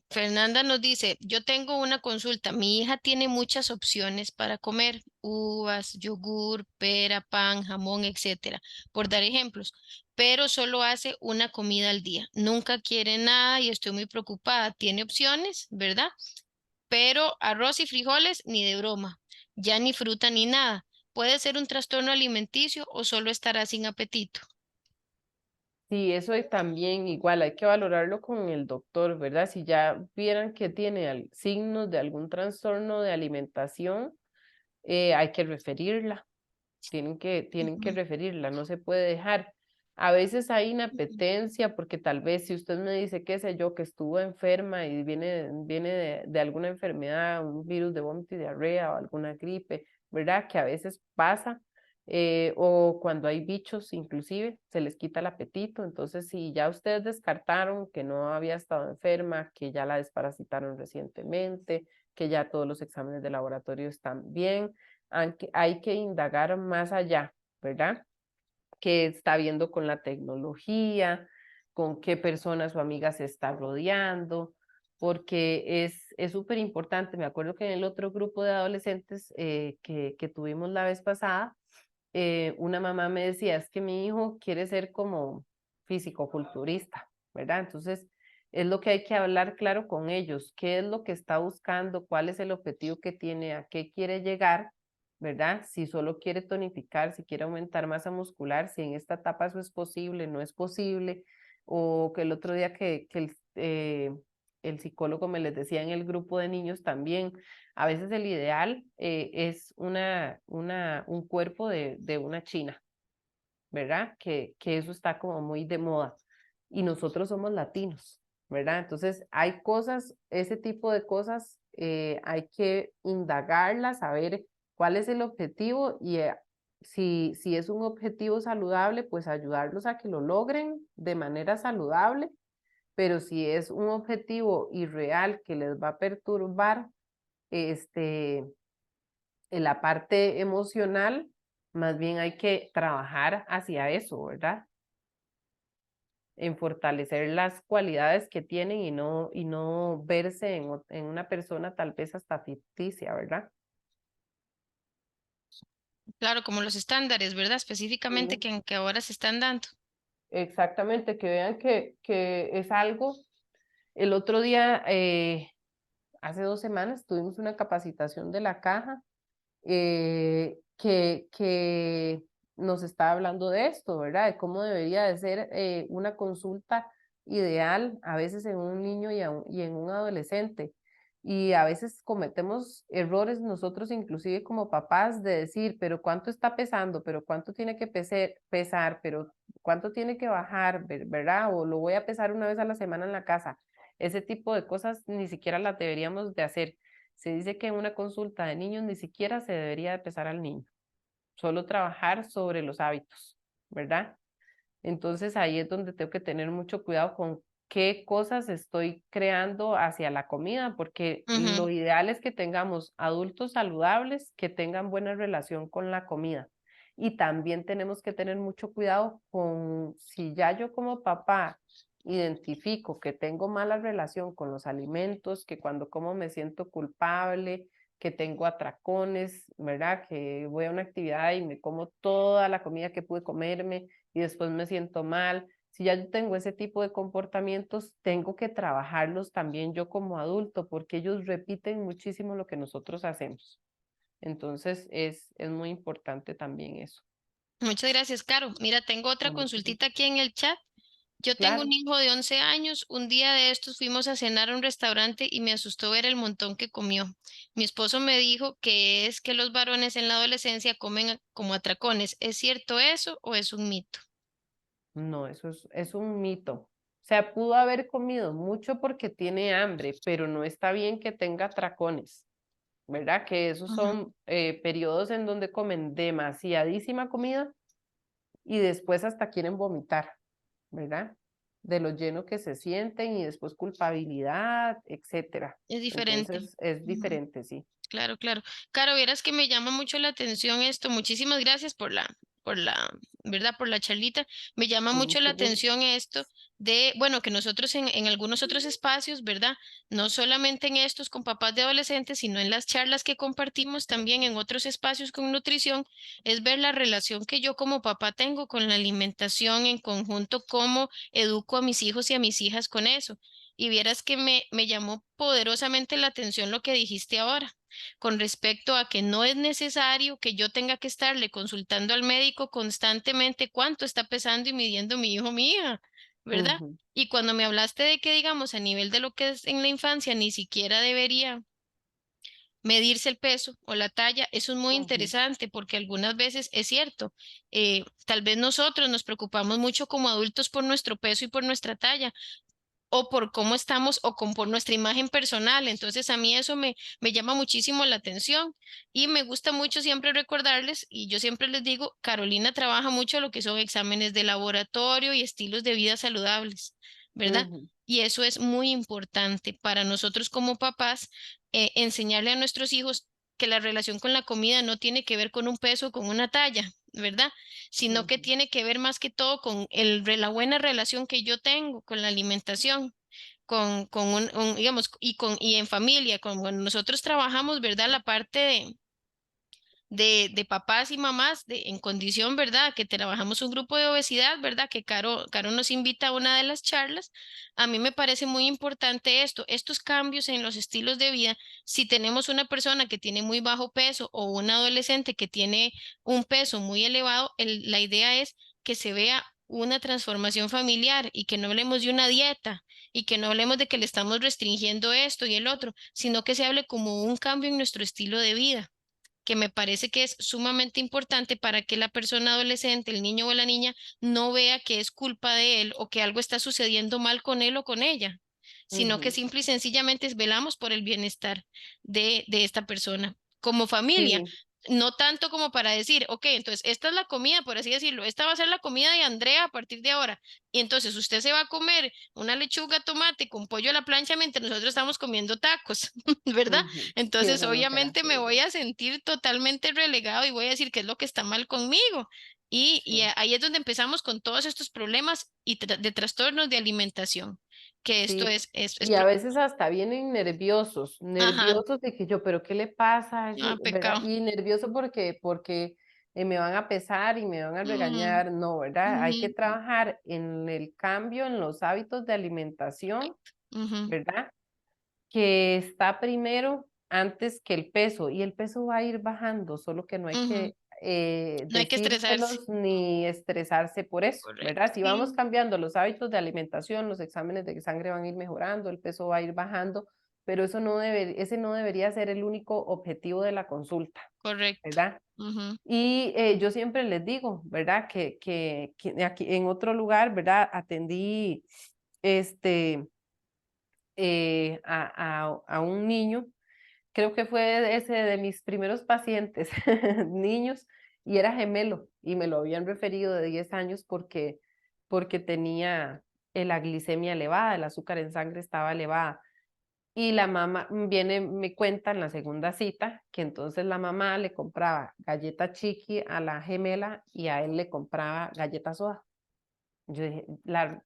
A: Fernanda nos dice, yo tengo una consulta, mi hija tiene muchas opciones para comer, uvas, yogur, pera, pan, jamón, etcétera, por dar ejemplos, pero solo hace una comida al día, nunca quiere nada y estoy muy preocupada. Tiene opciones, ¿verdad? Pero arroz y frijoles ni de broma, ya ni fruta ni nada. ¿Puede ser un trastorno alimenticio o solo estará sin apetito?
B: Sí, eso es también igual, hay que valorarlo con el doctor, ¿verdad? Si ya vieran que tiene signos de algún trastorno de alimentación, hay que referirla, tienen que referirla, no se puede dejar. A veces hay inapetencia porque tal vez si usted me dice, qué sé yo, que estuvo enferma y viene de alguna enfermedad, un virus de vómito y diarrea o alguna gripe, ¿verdad? Que a veces pasa o cuando hay bichos inclusive se les quita el apetito, entonces si ya ustedes descartaron que no había estado enferma, que ya la desparasitaron recientemente, que ya todos los exámenes de laboratorio están bien, hay que indagar más allá, ¿verdad? ¿Qué está viendo con la tecnología? ¿Con qué personas o amigas se está rodeando? Porque es súper importante. Me acuerdo que en el otro grupo de adolescentes que tuvimos la vez pasada, una mamá me decía, es que mi hijo quiere ser como físico-culturista, ¿verdad? Entonces, es lo que hay que hablar claro con ellos, qué es lo que está buscando, cuál es el objetivo que tiene, a qué quiere llegar, ¿verdad? Si solo quiere tonificar, si quiere aumentar masa muscular, si en esta etapa eso es posible, no es posible, o que el otro día el psicólogo me les decía en el grupo de niños también, a veces el ideal es un cuerpo de una china, ¿verdad? Que eso está como muy de moda. Y nosotros somos latinos, ¿verdad? Entonces hay cosas, ese tipo de cosas, hay que indagarlas, saber cuál es el objetivo y si es un objetivo saludable, pues ayudarlos a que lo logren de manera saludable, pero si es un objetivo irreal que les va a perturbar, este, en la parte emocional, más bien hay que trabajar hacia eso, ¿verdad? en fortalecer las cualidades que tienen y no verse en una persona tal vez hasta ficticia, ¿verdad?
A: Claro, como los estándares, ¿verdad? Específicamente
B: Sí.
A: que ahora se están dando.
B: Exactamente, que vean que es algo. El otro día, hace 2 semanas, tuvimos una capacitación de la caja que nos está hablando de esto, ¿verdad? De cómo debería de ser una consulta ideal a veces en un niño y en un adolescente. Y a veces cometemos errores nosotros inclusive como papás de decir, pero ¿cuánto está pesando? ¿Pero cuánto tiene que pesar? ¿Pero cuánto tiene que bajar? ¿Verdad? O lo voy a pesar una vez a la semana en la casa. Ese tipo de cosas ni siquiera las deberíamos de hacer. Se dice que en una consulta de niños ni siquiera se debería de pesar al niño, solo trabajar sobre los hábitos, ¿verdad? Entonces ahí es donde tengo que tener mucho cuidado con qué cosas estoy creando hacia la comida, porque
A: Ujú.
B: lo ideal es que tengamos adultos saludables que tengan buena relación con la comida. Y también tenemos que tener mucho cuidado con si ya yo como papá identifico que tengo mala relación con los alimentos, que cuando como me siento culpable, que tengo atracones, ¿verdad? Que voy a una actividad y me como toda la comida que pude comerme y después me siento mal. Si ya yo tengo ese tipo de comportamientos, tengo que trabajarlos también yo como adulto, porque ellos repiten muchísimo lo que nosotros hacemos. Entonces es muy importante también eso.
A: Muchas gracias, Caro. Mira, tengo otra
B: Con mucho gusto.
A: consultita aquí en el chat. Yo tengo un
B: Claro.
A: hijo de 11 años. Un día de estos fuimos a cenar a un restaurante y me asustó ver el montón que comió. Mi esposo me dijo que es que los varones en la adolescencia comen como atracones. ¿Es cierto eso o es un mito?
B: No, eso es un mito. O sea, pudo haber comido mucho porque tiene hambre, pero no está bien que tenga tracones, ¿verdad? Que esos
A: Ujú.
B: son periodos en donde comen demasiadísima comida y después hasta quieren vomitar, ¿verdad? De lo lleno que se sienten y después culpabilidad, etcétera.
A: Es diferente.
B: Entonces es
A: Ujú.
B: diferente, sí.
A: Claro, claro. Caro, vieras que me llama mucho la atención esto. Muchísimas gracias ¿verdad? Por la charlita. Me llama
B: Con
A: mucho la
B: mucho gusto.
A: atención esto de, bueno, que nosotros en algunos otros espacios, ¿verdad? No solamente en estos con papás de adolescentes, sino en las charlas que compartimos también en otros espacios con nutrición, es ver la relación que yo como papá tengo con la alimentación en conjunto, cómo educo a mis hijos y a mis hijas con eso. Y vieras que me llamó poderosamente la atención lo que dijiste ahora con respecto a que no es necesario que yo tenga que estarle consultando al médico constantemente cuánto está pesando y midiendo mi hijo o mi hija, ¿verdad?
B: Ujú,
A: Y cuando me hablaste de que, digamos, a nivel de lo que es en la infancia, ni siquiera debería medirse el peso o la talla, eso es muy
B: ujú,
A: interesante porque algunas veces es cierto, tal vez nosotros nos preocupamos mucho como adultos por nuestro peso y por nuestra talla, o por cómo estamos o por nuestra imagen personal. Entonces a mí eso me llama muchísimo la atención y me gusta mucho siempre recordarles y yo siempre les digo, Carolina trabaja mucho lo que son exámenes de laboratorio y estilos de vida saludables, ¿verdad?
B: ujú,
A: Y eso es muy importante para nosotros como papás, enseñarle a nuestros hijos que la relación con la comida no tiene que ver con un peso, con una talla, ¿verdad? Sino que
B: ujú,
A: tiene que ver más que todo con la buena relación que yo tengo con la alimentación, con digamos, y en familia, con, bueno, nosotros trabajamos, ¿verdad? La parte de papás y mamás en condición, ¿verdad? Que trabajamos un grupo de obesidad, ¿verdad? Que Caro nos invita a una de las charlas. A mí me parece muy importante esto, estos cambios en los estilos de vida. Si tenemos una persona que tiene muy bajo peso o un adolescente que tiene un peso muy elevado, la idea es que se vea una transformación familiar y que no hablemos de una dieta y que no hablemos de que le estamos restringiendo esto y el otro, sino que se hable como un cambio en nuestro estilo de vida que me parece que es sumamente importante para que la persona adolescente, el niño o la niña, no vea que es culpa de él o que algo está sucediendo mal con él o con ella, sino que
B: ujú.
A: simple y sencillamente velamos por el bienestar de esta persona. Como familia,
B: Sí,
A: no tanto como para decir, ok, entonces esta es la comida, por así decirlo, esta va a ser la comida de Andrea a partir de ahora. Y entonces usted se va a comer una lechuga, tomate con pollo a la plancha mientras nosotros estamos comiendo tacos, ¿verdad?
B: ujú. Sí,
A: Entonces,
B: eso no será
A: obviamente
B: así,
A: me voy
B: ¿verdad?
A: a sentir totalmente relegado y voy a decir qué es lo que está mal conmigo. Y
B: Sí.
A: ahí es donde empezamos con todos estos problemas y de trastornos de alimentación, que esto
B: Sí,
A: es
B: y a veces hasta vienen nerviosos,
A: ajá,
B: nerviosos de que yo, pero ¿qué le pasa?
A: ah,
B: ¿Verdad?
A: pecado.
B: Y nervioso porque me van a pesar y me van a
A: Mm,
B: regañar, no, ¿verdad? Hay que
A: ujú,
B: trabajar en el cambio en los hábitos de alimentación,
A: ujú,
B: ¿verdad? Que está primero antes que el peso, y el peso va a ir bajando, solo que no hay
A: ujú.
B: que
A: No hay que estresarse.
B: decírselos ni estresarse por eso,
A: Correcto.
B: ¿verdad? Si vamos
A: Sí,
B: cambiando los hábitos de alimentación, los exámenes de sangre van a ir mejorando, el peso va a ir bajando, pero eso no ese no debería ser el único objetivo de la consulta,
A: correcto.
B: ¿verdad?
A: Ujú,
B: Y yo siempre les digo, ¿verdad? Que aquí en otro lugar, ¿verdad? Atendí este, a un niño. Creo que fue ese de mis primeros pacientes, niños, y era gemelo, y me lo habían referido de 10 años porque tenía la glicemia elevada, el azúcar en sangre estaba elevada. Y la mamá viene, me cuenta en la segunda cita que entonces la mamá le compraba galleta chiqui a la gemela y a él le compraba galleta soda. Yo dije,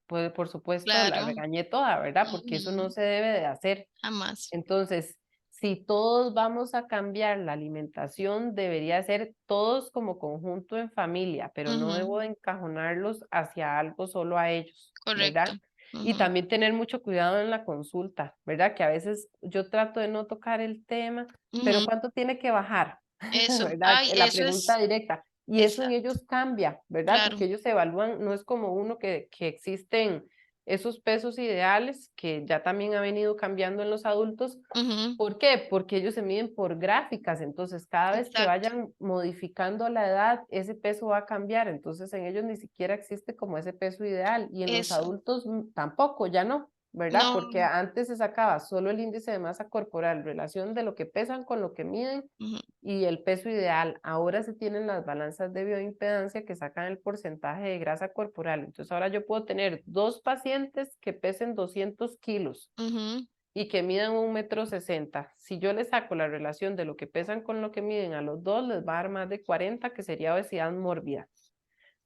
B: pues, por supuesto, la
A: claro.
B: regañé toda, ¿verdad? Porque eso no
A: Ujú,
B: se debe de hacer.
A: jamás.
B: Entonces, si todos vamos a cambiar la alimentación, debería ser todos como conjunto en familia, pero no
A: Ujú,
B: debo de encajonarlos hacia algo solo a ellos,
A: correcto.
B: ¿verdad? Y
A: Ujú.
B: también tener mucho cuidado en la consulta, ¿verdad? Que a veces yo trato de no tocar el tema, pero
A: Ujú,
B: ¿cuánto tiene que bajar?
A: eso.
B: ¿Verdad?
A: Ay,
B: La
A: eso
B: pregunta
A: es.
B: directa. Y eso en
A: Exacto.
B: ellos cambia, ¿verdad?
A: Claro.
B: Porque ellos evalúan, no es como uno que existen esos pesos ideales que ya también ha venido cambiando en los adultos.
A: Ujú,
B: ¿Por qué? Porque ellos se miden por gráficas, entonces cada vez que
A: exacto.
B: vayan modificando la edad, ese peso va a cambiar, entonces en ellos ni siquiera existe como ese peso ideal y en los
A: Eso.
B: adultos tampoco, ya no, ¿verdad?
A: No.
B: Porque antes se sacaba solo el índice de masa corporal, relación de lo que pesan con lo que miden
A: Ujú,
B: y el peso ideal. Ahora se tienen las balanzas de bioimpedancia que sacan el porcentaje de grasa corporal. Entonces ahora yo puedo tener dos pacientes que pesen 200 kilos
A: ujú,
B: y que midan 1,60 m. Si yo les saco la relación de lo que pesan con lo que miden a los dos, les va a dar más de 40, que sería obesidad mórbida.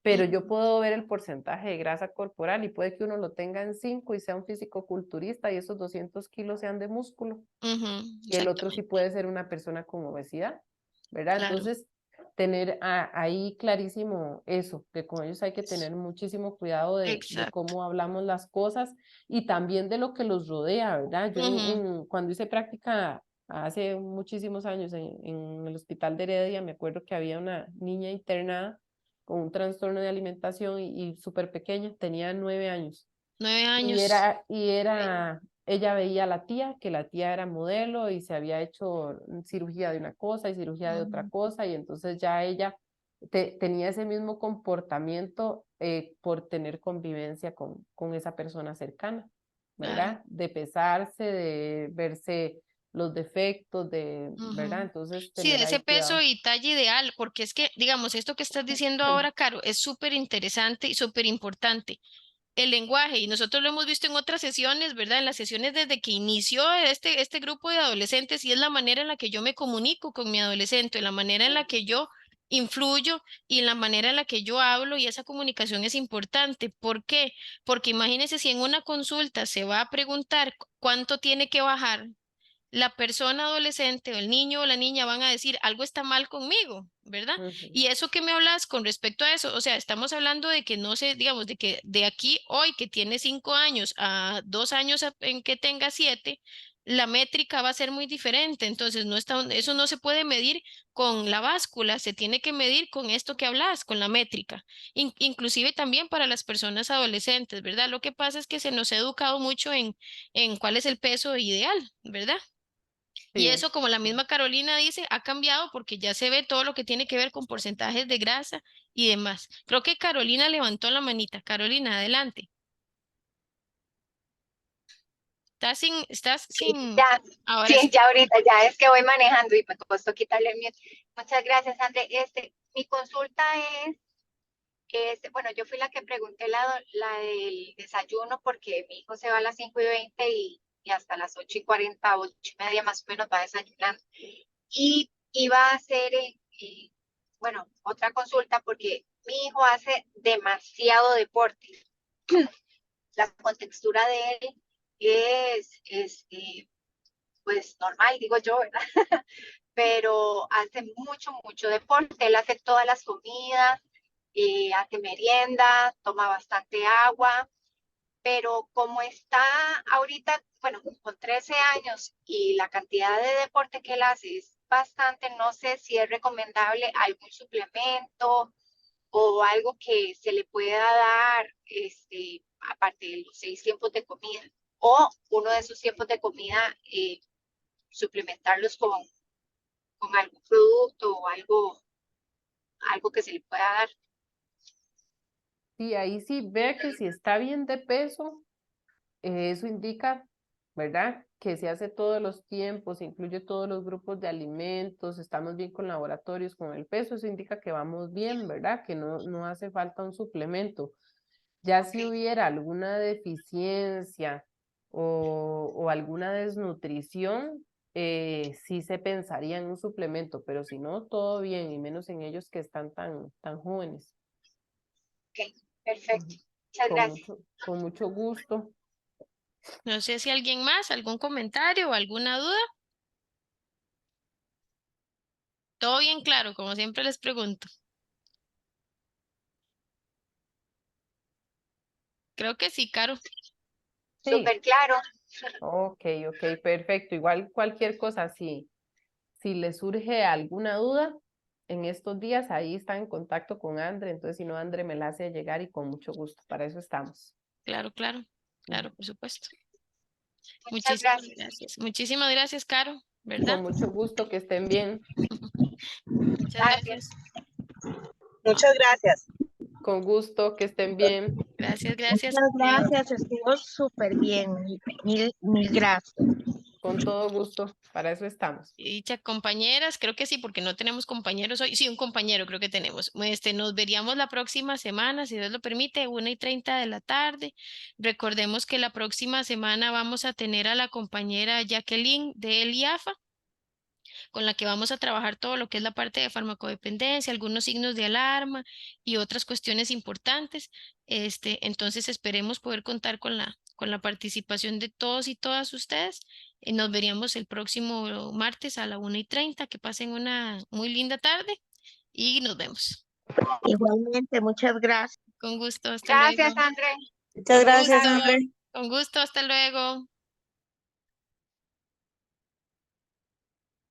B: Pero yo
A: ujú,
B: puedo ver el porcentaje de grasa corporal y puede que uno lo tenga en 5 y sea un físico-culturista y esos 200 kilos sean de músculo
A: ujú,
B: y el otro sí
A: exactamente.
B: puede ser una persona con obesidad, ¿verdad?
A: Claro.
B: Entonces, tener ahí clarísimo eso, que con ellos hay que tener muchísimo cuidado de
A: Exacto.
B: cómo hablamos las cosas y también de lo que los rodea, ¿verdad? Yo
A: Ujú,
B: cuando hice práctica hace muchísimos años en el hospital de Heredia, me acuerdo que había una niña internada con un trastorno de alimentación y súper pequeña, tenía 9 años.
A: nueve
B: Y
A: años.
B: era, y era, ella veía a la tía, que la tía era modelo y se había hecho cirugía de una cosa y cirugía de otra
A: Ujú,
B: cosa, y entonces ya ella tenía ese mismo comportamiento por tener convivencia con esa persona cercana,
A: claro.
B: ¿verdad? De pesarse, de verse los defectos, ¿verdad?
A: Ujú.
B: Entonces
A: Sí, de
B: tener
A: ese
B: ahí
A: peso
B: cuidado.
A: y talla ideal, porque es que, digamos, esto que estás diciendo ahora, Caro, es súper interesante y súper importante. El lenguaje, y nosotros lo hemos visto en otras sesiones, ¿verdad? En las sesiones desde que inició este grupo de adolescentes, y es la manera en la que yo me comunico con mi adolescente, la manera en la que yo influyo y en la manera en la que yo hablo, y esa comunicación es importante. ¿Por qué? Porque imagínense si en una consulta se va a preguntar cuánto tiene que bajar, la persona adolescente o el niño o la niña van a decir, algo está mal conmigo, ¿verdad?
B: Ujú,
A: Y eso que me hablas con respecto a eso, o sea, estamos hablando de que no sé, digamos, de que de aquí hoy que tiene 5 años a 2 años en que tenga 7, la métrica va a ser muy diferente. Entonces, no está, eso no se puede medir con la báscula, se tiene que medir con esto que hablas, con la métrica. Inclusive también para las personas adolescentes, ¿verdad? Lo que pasa es que se nos ha educado mucho en cuál es el peso ideal, ¿verdad? Y
B: sí.
A: eso, como la misma Carolina dice, ha cambiado porque ya se ve todo lo que tiene que ver con porcentajes de grasa y demás. Creo que Carolina levantó la manita. Carolina, adelante.
D: Sí,
A: Estás sin,
D: ya,
A: ahora
D: sí,
A: sí.
D: ya ahorita, ya es que voy manejando y me costó quitarle el miedo. Muchas gracias, André. Mi consulta bueno, yo fui la que pregunté la del desayuno porque mi hijo se va a las 5:20 y hasta las 8:40, 8:30 más o menos va desayunando. Y iba a hacer, bueno, otra consulta porque Mi hijo hace demasiado deporte. La contextura de él es pues normal, digo yo, ¿verdad? Pero hace mucho deporte. Él hace todas las comidas, hace merienda, toma bastante agua, pero como está ahorita, bueno, con 13 años y la cantidad de deporte que él hace es bastante, no sé si es recomendable algún suplemento o algo que se le pueda dar, aparte de los 6 tiempos de comida, o uno de esos tiempos de comida, suplementarlos con algún producto o algo que se le pueda dar.
B: Sí, ahí sí, vea que si está bien de peso, eso indica, ¿verdad? Que se hace todos los tiempos, incluye todos los grupos de alimentos, estamos bien con laboratorios, con el peso, eso indica que vamos bien, ¿verdad? Que no hace falta un suplemento. Ya si hubiera alguna deficiencia o alguna desnutrición, sí se pensaría en un suplemento, pero si no, todo bien, y menos en ellos que están tan jóvenes.
D: Ok, perfecto. Muchas gracias.
B: Con mucho gusto.
A: No sé si alguien más, algún comentario o alguna duda. Todo bien claro, como siempre les pregunto. Creo que sí, Caro.
B: Sí,
D: Súper claro.
B: ok, perfecto. Igual cualquier cosa, si le surge alguna duda en estos días, ahí está en contacto con Andre, entonces si no, Andre me la hace llegar y con mucho gusto, para eso estamos.
A: Claro, por supuesto.
D: Muchas
A: Muchísimas
D: gracias.
A: gracias. Muchísimas gracias, Caro, ¿verdad?
B: Con mucho gusto, que estén bien.
A: Muchas gracias.
E: Muchas gracias.
B: Con gusto, que estén bien.
A: Gracias.
C: Muchas gracias, estuvo súper bien. Mil gracias.
B: Con todo gusto, para eso estamos.
A: Y dicha compañeras, creo que sí, porque no tenemos compañeros hoy. Sí, un compañero creo que tenemos. Nos veríamos la próxima semana, si Dios lo permite, 1:30 de la tarde. Recordemos que la próxima semana vamos a tener a la compañera Jacqueline de El IAFA, con la que vamos a trabajar todo lo que es la parte de farmacodependencia, algunos signos de alarma y otras cuestiones importantes. Entonces esperemos poder contar con la participación de todos y todas ustedes. Nos veríamos el próximo martes a la 1:30. Que pasen una muy linda tarde y nos vemos.
C: Igualmente, muchas gracias.
A: Con gusto, hasta
D: Gracias,
A: luego.
D: André.
E: Muchas
A: Con
E: gracias,
A: gusto,
E: André.
A: con gusto, hasta luego.